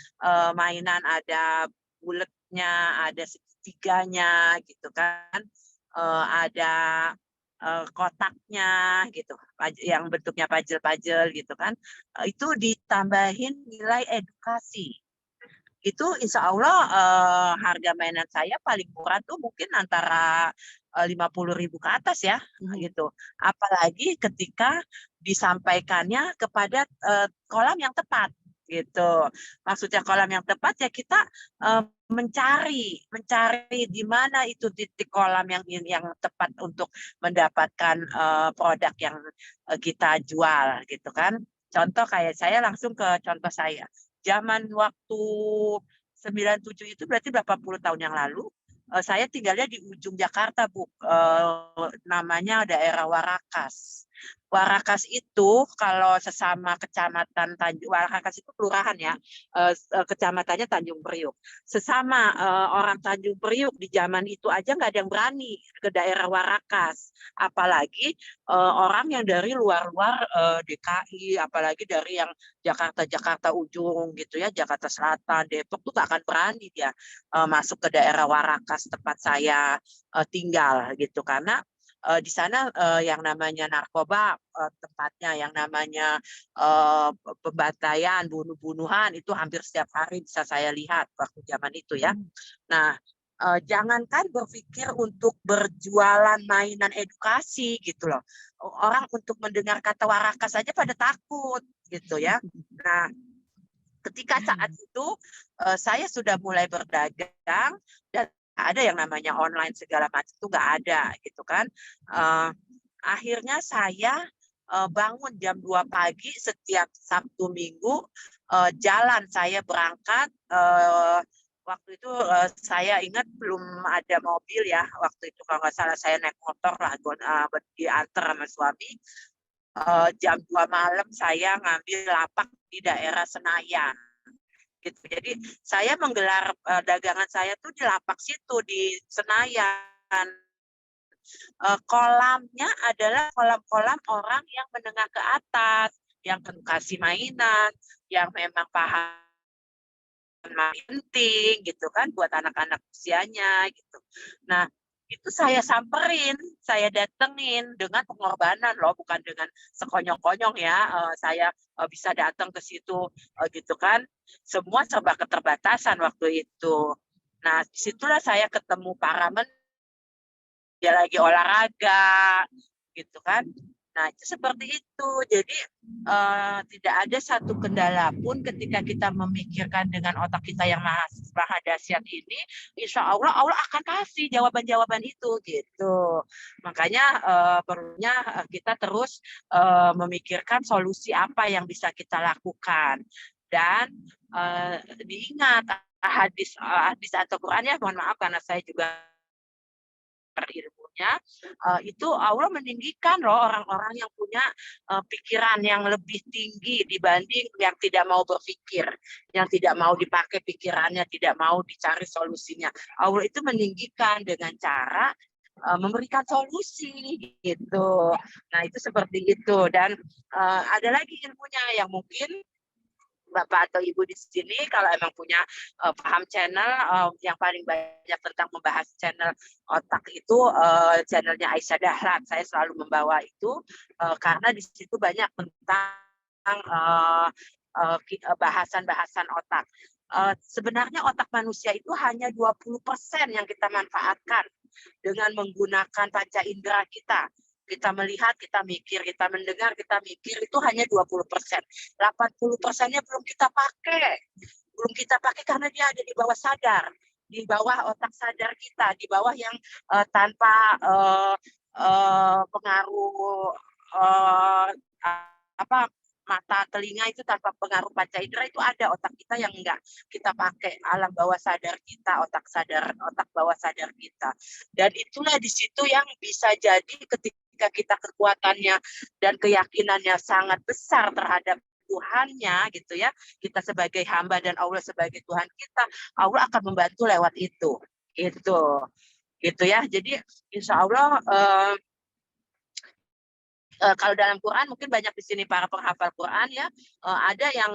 Speaker 1: mainan ada buletnya, ada segitiganya gitu kan, ada kotaknya gitu, yang bentuknya puzzle-puzzle gitu kan, itu ditambahin nilai edukasi. Itu insya Allah harga mainan saya paling murah tuh mungkin antara 50.000 ke atas ya, gitu. Apalagi ketika disampaikannya kepada kolam yang tepat, gitu. Maksudnya kolam yang tepat ya kita mencari di mana itu titik kolam yang tepat untuk mendapatkan produk yang kita jual, gitu kan. Contoh kayak saya langsung ke contoh saya. Zaman waktu 97 itu berarti berapa puluh tahun yang lalu, saya tinggalnya di ujung Jakarta, Bu, namanya daerah Warakas. Warakas itu kalau sesama kecamatan Warakas itu kelurahan ya, kecamatannya Tanjung Priuk. Sesama orang Tanjung Priuk di zaman itu aja nggak ada yang berani ke daerah Warakas. Apalagi orang yang dari luar-luar DKI, apalagi dari yang Jakarta ujung gitu ya, Jakarta Selatan, Depok tuh gak akan berani dia masuk ke daerah Warakas tempat saya tinggal gitu karena di sana yang namanya narkoba tempatnya, yang namanya pembantaian, bunuh-bunuhan itu hampir setiap hari bisa saya lihat waktu zaman itu ya. Nah, jangankan berpikir untuk berjualan mainan edukasi gitu loh. Orang untuk mendengar kata Warakas saja pada takut gitu ya. Nah, ketika saat itu saya sudah mulai berdagang dan ada yang namanya online segala macam itu nggak ada gitu kan. Akhirnya saya bangun jam 2 pagi setiap Sabtu Minggu, jalan saya berangkat. Waktu itu saya ingat belum ada mobil ya. Waktu itu kalau nggak salah saya naik motor lah, diantar sama suami. Jam 2 malam saya ngambil lapak di daerah Senayan. Gitu. Jadi saya menggelar dagangan saya tuh di lapak situ di Senayan. Kolamnya adalah kolam-kolam orang yang menengah ke atas, yang kasih mainan, yang memang paham penting gitu kan buat anak-anak usianya gitu. Nah, itu saya samperin, saya datengin dengan pengorbanan loh, bukan dengan sekonyong-konyong ya. Saya bisa datang ke situ gitu kan. Semua serba keterbatasan waktu itu. Nah, disitulah saya ketemu para dia lagi olahraga gitu kan. Nah, itu seperti itu. Jadi tidak ada satu kendala pun ketika kita memikirkan dengan otak kita yang maha dahsyat ini, insya Allah Allah akan kasih jawaban-jawaban itu gitu. Makanya perlunya kita terus memikirkan solusi apa yang bisa kita lakukan dan diingat hadis atau Quran ya, mohon maaf karena saya juga ilmunya, itu Allah meninggikan loh orang-orang yang punya pikiran yang lebih tinggi dibanding yang tidak mau berpikir, yang tidak mau dipakai pikirannya, tidak mau dicari solusinya. Allah itu meninggikan dengan cara memberikan solusi gitu. Nah, itu seperti itu dan ada lagi ilmunya yang mungkin Bapak atau Ibu di sini kalau emang punya paham channel yang paling banyak tentang membahas channel otak itu channelnya Aisyah Dahlan. Saya selalu membawa itu karena di situ banyak tentang bahasan-bahasan otak. Sebenarnya otak manusia itu hanya 20% yang kita manfaatkan dengan menggunakan panca indera kita. Kita melihat, kita mikir, kita mendengar, kita mikir, itu hanya 20%. 80%-nya belum kita pakai. Belum kita pakai karena dia ada di bawah sadar, di bawah otak sadar kita, di bawah yang tanpa pengaruh apa mata, telinga, itu tanpa pengaruh panca indera, itu ada otak kita yang enggak kita pakai, alam bawah sadar kita, otak bawah sadar kita. Dan itulah di situ yang bisa jadi ketika kita kekuatannya dan keyakinannya sangat besar terhadap Tuhannya gitu ya, kita sebagai hamba dan Allah sebagai Tuhan kita, Allah akan membantu lewat itu. Gitu ya. Jadi insya Allah kalau dalam Quran mungkin banyak di sini para penghafal Quran ya, ada yang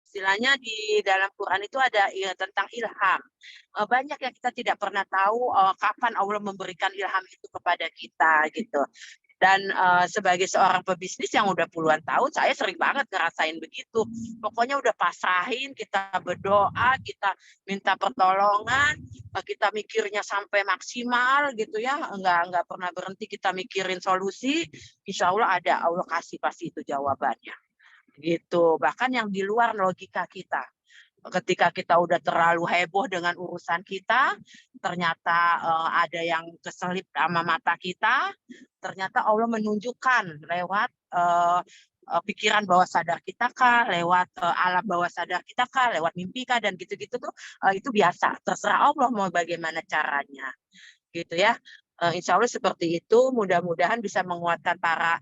Speaker 1: istilahnya di dalam Quran itu ada tentang ilham. Banyak yang kita tidak pernah tahu kapan Allah memberikan ilham itu kepada kita gitu. Dan sebagai seorang pebisnis yang udah puluhan tahun, saya sering banget ngerasain begitu. Pokoknya udah pasrahin, kita berdoa, kita minta pertolongan, kita mikirnya sampai maksimal gitu ya, enggak pernah berhenti kita mikirin solusi. Insya Allah ada, Allah kasih pasti itu jawabannya. Gitu. Bahkan yang di luar logika kita. Ketika kita udah terlalu heboh dengan urusan kita, ternyata ada yang keselip sama mata kita, ternyata Allah menunjukkan lewat pikiran bawah sadar kita kah, lewat alam bawah sadar kita kah, lewat mimpi kah, dan gitu-gitu tuh itu biasa. Terserah Allah mau bagaimana caranya. Gitu ya. Insya Allah seperti itu, mudah-mudahan bisa menguatkan para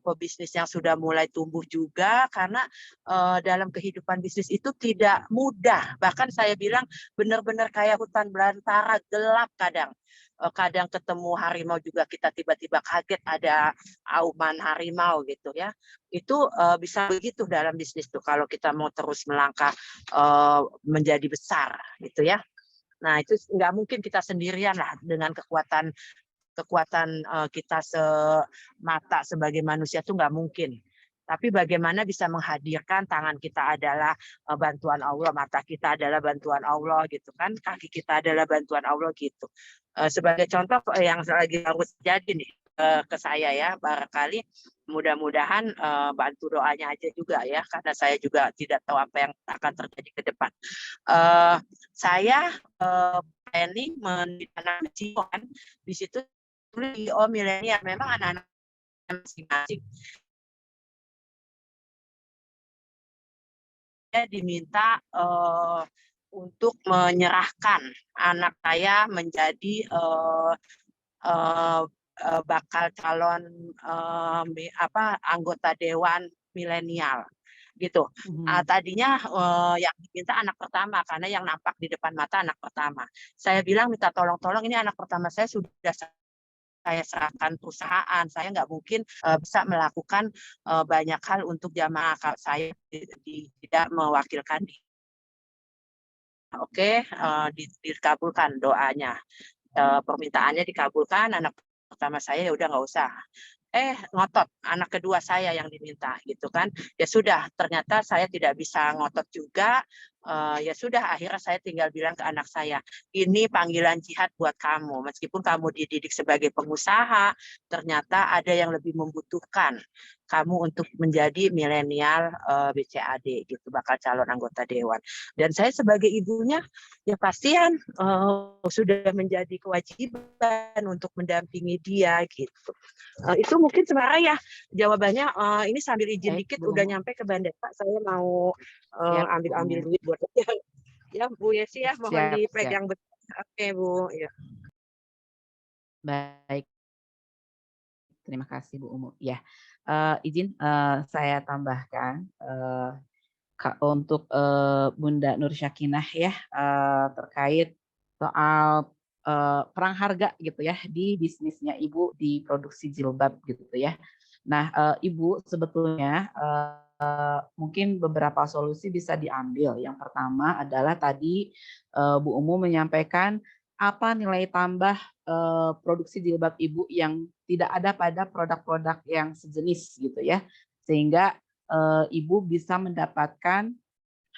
Speaker 1: pebisnis yang sudah mulai tumbuh juga, karena dalam kehidupan bisnis itu tidak mudah. Bahkan saya bilang benar-benar kayak hutan belantara, gelap kadang. Kadang ketemu harimau juga kita tiba-tiba kaget ada auman harimau gitu ya. Itu bisa begitu dalam bisnis tuh kalau kita mau terus melangkah menjadi besar gitu ya. Nah, itu nggak mungkin kita sendirian lah dengan kekuatan kita semata sebagai manusia itu nggak mungkin. Tapi bagaimana bisa menghadirkan tangan kita adalah bantuan Allah, mata kita adalah bantuan Allah gitu kan, kaki kita adalah bantuan Allah gitu. Sebagai contoh yang lagi harus jadi nih ke saya ya, barangkali mudah-mudahan bantu doanya aja juga ya, karena saya juga tidak tahu apa yang akan terjadi ke depan. Saya planning menanam kan di situ milenial, memang anak-anak masing-masing diminta untuk menyerahkan anak saya menjadi bakal calon anggota dewan milenial gitu. Tadinya yang diminta anak pertama karena yang nampak di depan mata anak pertama. Saya bilang minta tolong ini anak pertama saya sudah saya serahkan perusahaan, saya nggak mungkin bisa melakukan banyak hal untuk jamaah kalau saya tidak mewakilkan. Oke, dikabulkan doanya, permintaannya dikabulkan, anak pertama saya ya udah nggak usah. Ngotot anak kedua saya yang diminta gitu kan, ya sudah, ternyata saya tidak bisa ngotot juga. Ya sudah, akhirnya saya tinggal bilang ke anak saya, ini panggilan jihad buat kamu, meskipun kamu dididik sebagai pengusaha, ternyata ada yang lebih membutuhkan kamu untuk menjadi milenial BCAD gitu, bakal calon anggota dewan. Dan saya sebagai ibunya ya pastian sudah menjadi kewajiban untuk mendampingi dia gitu. Itu mungkin sebenarnya ya jawabannya. Ini sambil izin dikit, udah nyampe ke bandara, saya mau ambil duit buat ya Bu Yesi ya, mohon dipegang betul. Oke Bu. Ya.
Speaker 2: Baik, terima kasih Bu Umu. Ya, izin saya tambahkan untuk Bunda Nur Syakinah ya, terkait soal perang harga gitu ya di bisnisnya Ibu di produksi jilbab gitu ya. Nah, Ibu sebetulnya mungkin beberapa solusi bisa diambil. Yang pertama adalah tadi Bu Umu menyampaikan apa nilai tambah produksi jilbab Ibu yang tidak ada pada produk-produk yang sejenis gitu ya. Sehingga ibu bisa mendapatkan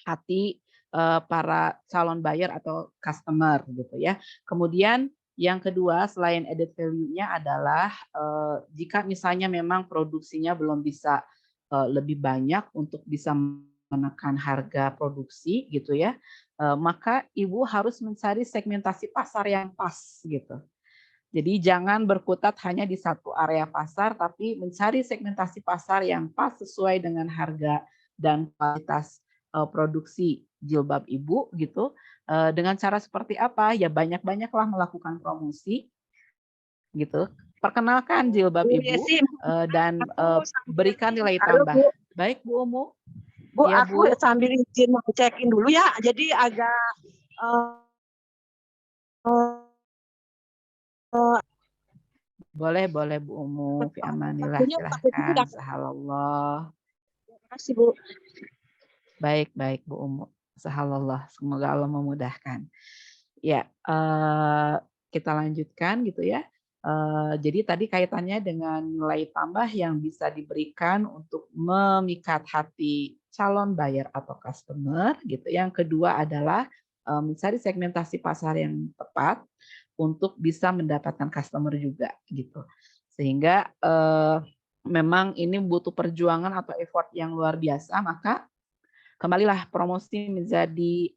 Speaker 2: hati para calon buyer atau customer gitu ya. Kemudian yang kedua selain added value-nya adalah jika misalnya memang produksinya belum bisa lebih banyak untuk bisa menekan harga produksi gitu ya, maka ibu harus mencari segmentasi pasar yang pas gitu. Jadi jangan berkutat hanya di satu area pasar, tapi mencari segmentasi pasar yang pas sesuai dengan harga dan kualitas produksi jilbab ibu gitu. Dengan cara seperti apa? Ya banyak-banyaklah melakukan promosi gitu. Perkenalkan jilbab
Speaker 1: Bu
Speaker 2: ibu
Speaker 1: Yesi,
Speaker 2: dan
Speaker 1: aku sambil
Speaker 2: berikan nilai
Speaker 1: halo
Speaker 2: tambah.
Speaker 1: Bu.
Speaker 2: Baik Bu Umu?
Speaker 1: Bu,
Speaker 2: Iya
Speaker 1: aku
Speaker 2: Bu?
Speaker 1: sambil izin mau check-in dulu ya. Jadi agak uh,
Speaker 2: Boleh, boleh Bu Umu. Fi amanillah,
Speaker 1: takutnya
Speaker 2: silahkan.
Speaker 1: udah.
Speaker 2: Sahalallah.
Speaker 1: Terima kasih Bu.
Speaker 2: Baik, baik Bu Umu. Sahalallah. Semoga Allah memudahkan. Ya, kita lanjutkan gitu ya. Jadi tadi kaitannya dengan nilai tambah yang bisa diberikan untuk memikat hati calon buyer atau customer gitu. Yang kedua adalah mencari segmentasi pasar yang tepat untuk bisa mendapatkan customer juga gitu. Sehingga memang ini butuh perjuangan atau effort yang luar biasa, maka kembalilah promosi menjadi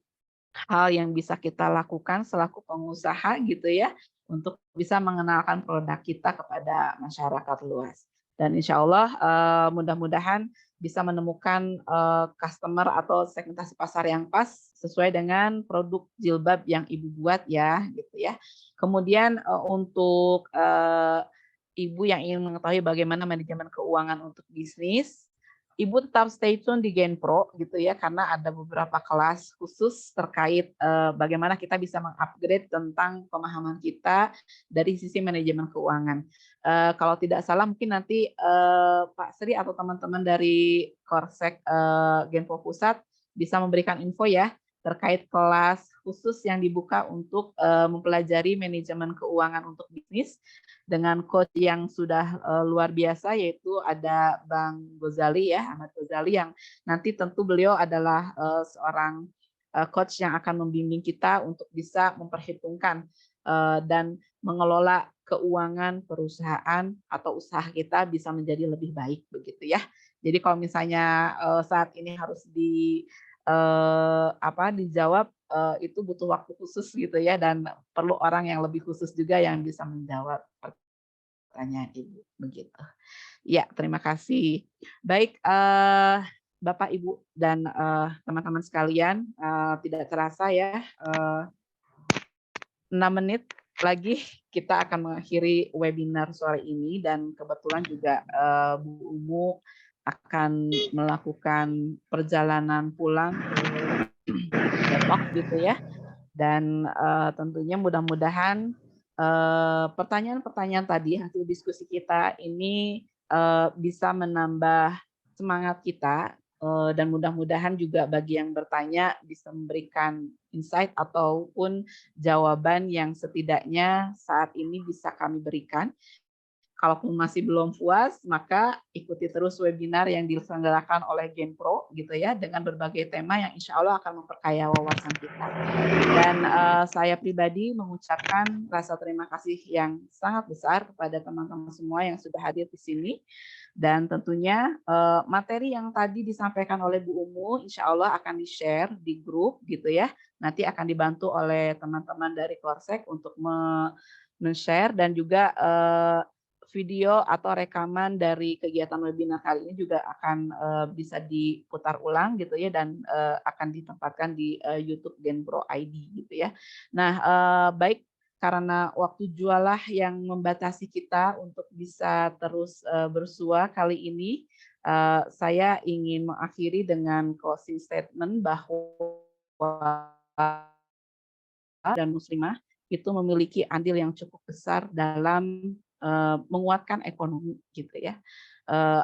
Speaker 2: hal yang bisa kita lakukan selaku pengusaha gitu ya, untuk bisa mengenalkan produk kita kepada masyarakat luas. Dan insya Allah mudah-mudahan bisa menemukan customer atau segmentasi pasar yang pas sesuai dengan produk jilbab yang ibu buat ya, gitu ya. Kemudian untuk ibu yang ingin mengetahui bagaimana manajemen keuangan untuk bisnis, ibu tetap stay tune di Genpro gitu ya, karena ada beberapa kelas khusus terkait bagaimana kita bisa mengupgrade tentang pemahaman kita dari sisi manajemen keuangan. Kalau tidak salah mungkin nanti Pak Sri atau teman-teman dari Korsek Genpro Pusat bisa memberikan info ya terkait kelas khusus yang dibuka untuk mempelajari manajemen keuangan untuk bisnis dengan coach yang sudah luar biasa, yaitu ada Bang Gozali ya, Ahmad Gozali, yang nanti tentu beliau adalah seorang coach yang akan membimbing kita untuk bisa memperhitungkan dan mengelola keuangan perusahaan atau usaha kita bisa menjadi lebih baik begitu ya. Jadi kalau misalnya saat ini harus dijawab, itu butuh waktu khusus gitu ya, dan perlu orang yang lebih khusus juga yang bisa menjawab pertanyaan Ibu, begitu. Ya, terima kasih. Baik, Bapak, Ibu, dan teman-teman sekalian, tidak terasa ya, 6 menit lagi kita akan mengakhiri webinar sore ini, dan kebetulan juga Bu Umu akan melakukan perjalanan pulang ke Depok gitu ya. Dan tentunya mudah-mudahan pertanyaan-pertanyaan tadi hasil diskusi kita ini bisa menambah semangat kita dan mudah-mudahan juga bagi yang bertanya bisa memberikan insight ataupun jawaban yang setidaknya saat ini bisa kami berikan. Kalaupun masih belum puas, maka ikuti terus webinar yang diselenggarakan oleh Genpro gitu ya, dengan berbagai tema yang insya Allah akan memperkaya wawasan kita. Dan saya pribadi mengucapkan rasa terima kasih yang sangat besar kepada teman-teman semua yang sudah hadir di sini. Dan tentunya materi yang tadi disampaikan oleh Bu Umu insya Allah akan di-share di grup gitu ya. Nanti akan dibantu oleh teman-teman dari Korsek untuk men-share, dan juga video atau rekaman dari kegiatan webinar kali ini juga akan bisa diputar ulang gitu ya, dan akan ditempatkan di YouTube Genpro ID gitu ya. Nah, baik, karena waktu jualah yang membatasi kita untuk bisa terus bersua kali ini, saya ingin mengakhiri dengan closing statement bahwa dan muslimah itu memiliki andil yang cukup besar dalam menguatkan ekonomi gitu ya.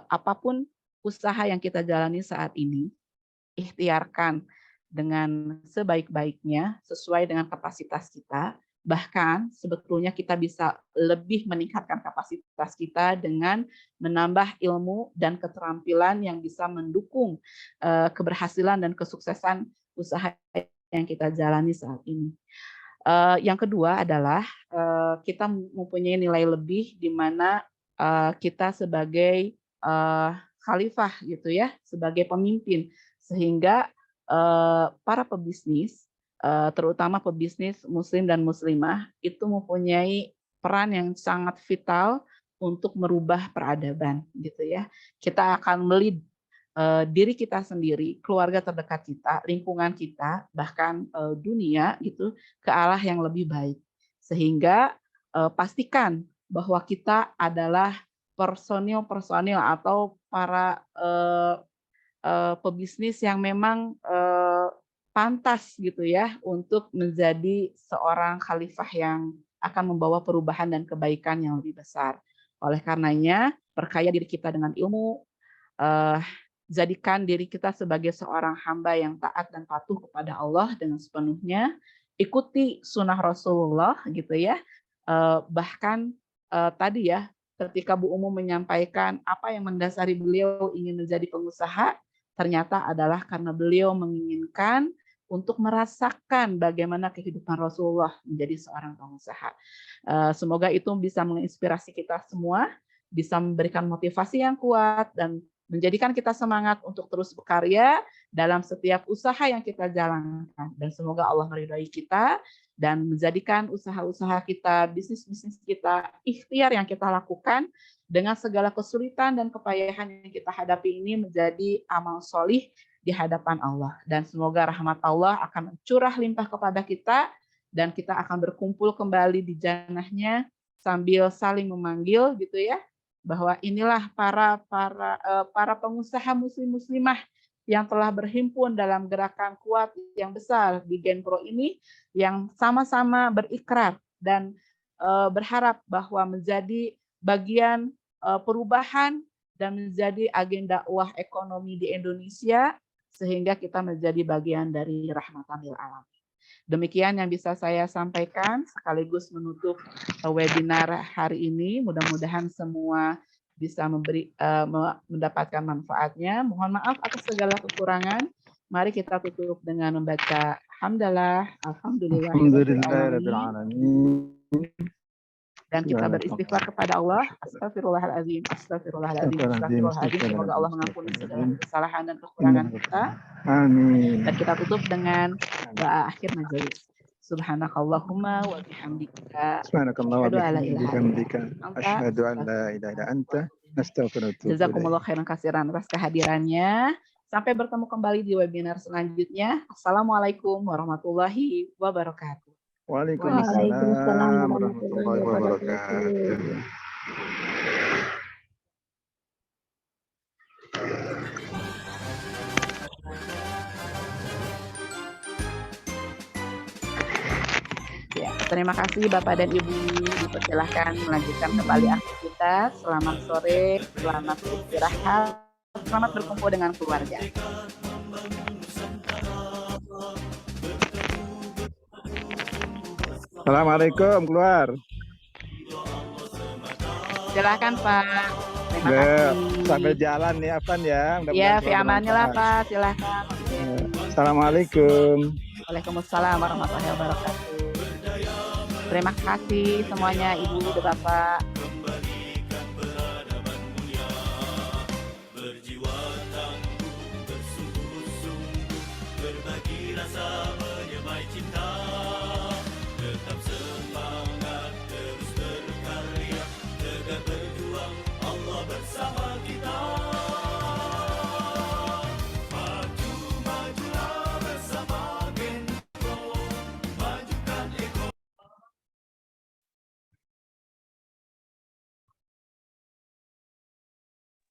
Speaker 2: Apapun usaha yang kita jalani saat ini, ikhtiarkan dengan sebaik-baiknya sesuai dengan kapasitas kita, Bahkan sebetulnya kita bisa lebih meningkatkan kapasitas kita dengan menambah ilmu dan keterampilan yang bisa mendukung keberhasilan dan kesuksesan usaha yang kita jalani saat ini. Yang kedua adalah kita mempunyai nilai lebih di mana kita sebagai khalifah gitu ya, sebagai pemimpin, sehingga para pebisnis, terutama pebisnis muslim dan muslimah itu mempunyai peran yang sangat vital untuk merubah peradaban gitu ya. Kita akan melihat diri kita sendiri, keluarga terdekat kita, lingkungan kita, bahkan dunia gitu ke arah yang lebih baik. Sehingga pastikan bahwa kita adalah personil atau para pebisnis yang memang pantas gitu ya untuk menjadi seorang khalifah yang akan membawa perubahan dan kebaikan yang lebih besar. Oleh karenanya, perkaya diri kita dengan ilmu, jadikan diri kita sebagai seorang hamba yang taat dan patuh kepada Allah dengan sepenuhnya, ikuti sunnah Rasulullah gitu ya. Bahkan tadi ya, ketika Bu Umu menyampaikan apa yang mendasari beliau ingin menjadi pengusaha, ternyata adalah karena beliau menginginkan untuk merasakan bagaimana kehidupan Rasulullah menjadi seorang pengusaha. Semoga itu bisa menginspirasi kita semua, bisa memberikan motivasi yang kuat dan menjadikan kita semangat untuk terus berkarya dalam setiap usaha yang kita jalankan. Dan semoga Allah meridhai kita dan menjadikan usaha-usaha kita, bisnis-bisnis kita, ikhtiar yang kita lakukan dengan segala kesulitan dan kepayahan yang kita hadapi ini menjadi amal solih di hadapan Allah. Dan semoga rahmat Allah akan curah limpah kepada kita dan kita akan berkumpul kembali di jannahnya sambil saling memanggil gitu ya, bahwa inilah para pengusaha muslim-muslimah yang telah berhimpun dalam gerakan kuat yang besar di Genpro ini, yang sama-sama berikrar dan berharap bahwa menjadi bagian perubahan dan menjadi agenda dakwah ekonomi di Indonesia, sehingga kita menjadi bagian dari rahmatan lil alamin. Demikian yang bisa saya sampaikan sekaligus menutup webinar hari ini. Mudah-mudahan semua bisa mendapatkan manfaatnya. Mohon maaf atas segala kekurangan. Mari kita tutup dengan membaca hamdalah, alhamdulillahirrahmanirrahim. Dan kita beristighfar kepada Allah. Astagfirullahaladzim, astagfirullahaladzim, astagfirullahaladzim. Semoga Allah mengampuni segala kesalahan dan kekurangan kita.
Speaker 3: Amin.
Speaker 2: Dan kita tutup dengan doa akhir majelis. Subhanakallahumma wa bihamdika.
Speaker 3: Subhanakallah wa bihamdika. Asyhadu an la ilaha illa anta. Astaghfiruka.
Speaker 2: Jazakumullah khairan katsiran atas kehadirannya. Sampai bertemu kembali di webinar selanjutnya. Assalamualaikum warahmatullahi wabarakatuh.
Speaker 3: Waalaikumsalam warahmatullahi wabarakatuh.
Speaker 2: Ya, terima kasih Bapak dan Ibu. Dipersilahkan melanjutkan kembali aktivitas. Selamat sore, selamat beristirahat, selamat berkumpul dengan keluarga.
Speaker 3: Assalamualaikum, keluar.
Speaker 2: Silakan Pak. Terima kasih.
Speaker 3: Sambil jalan nih Afan ya.
Speaker 2: Ya, fi amanillah Pak. Silakan.
Speaker 3: Assalamualaikum.
Speaker 2: Waalaikumsalam warahmatullahi wabarakatuh. Terima kasih semuanya Ibu dan Bapak. Berjiwa tangguh bersungguh-sungguh berbagi rasa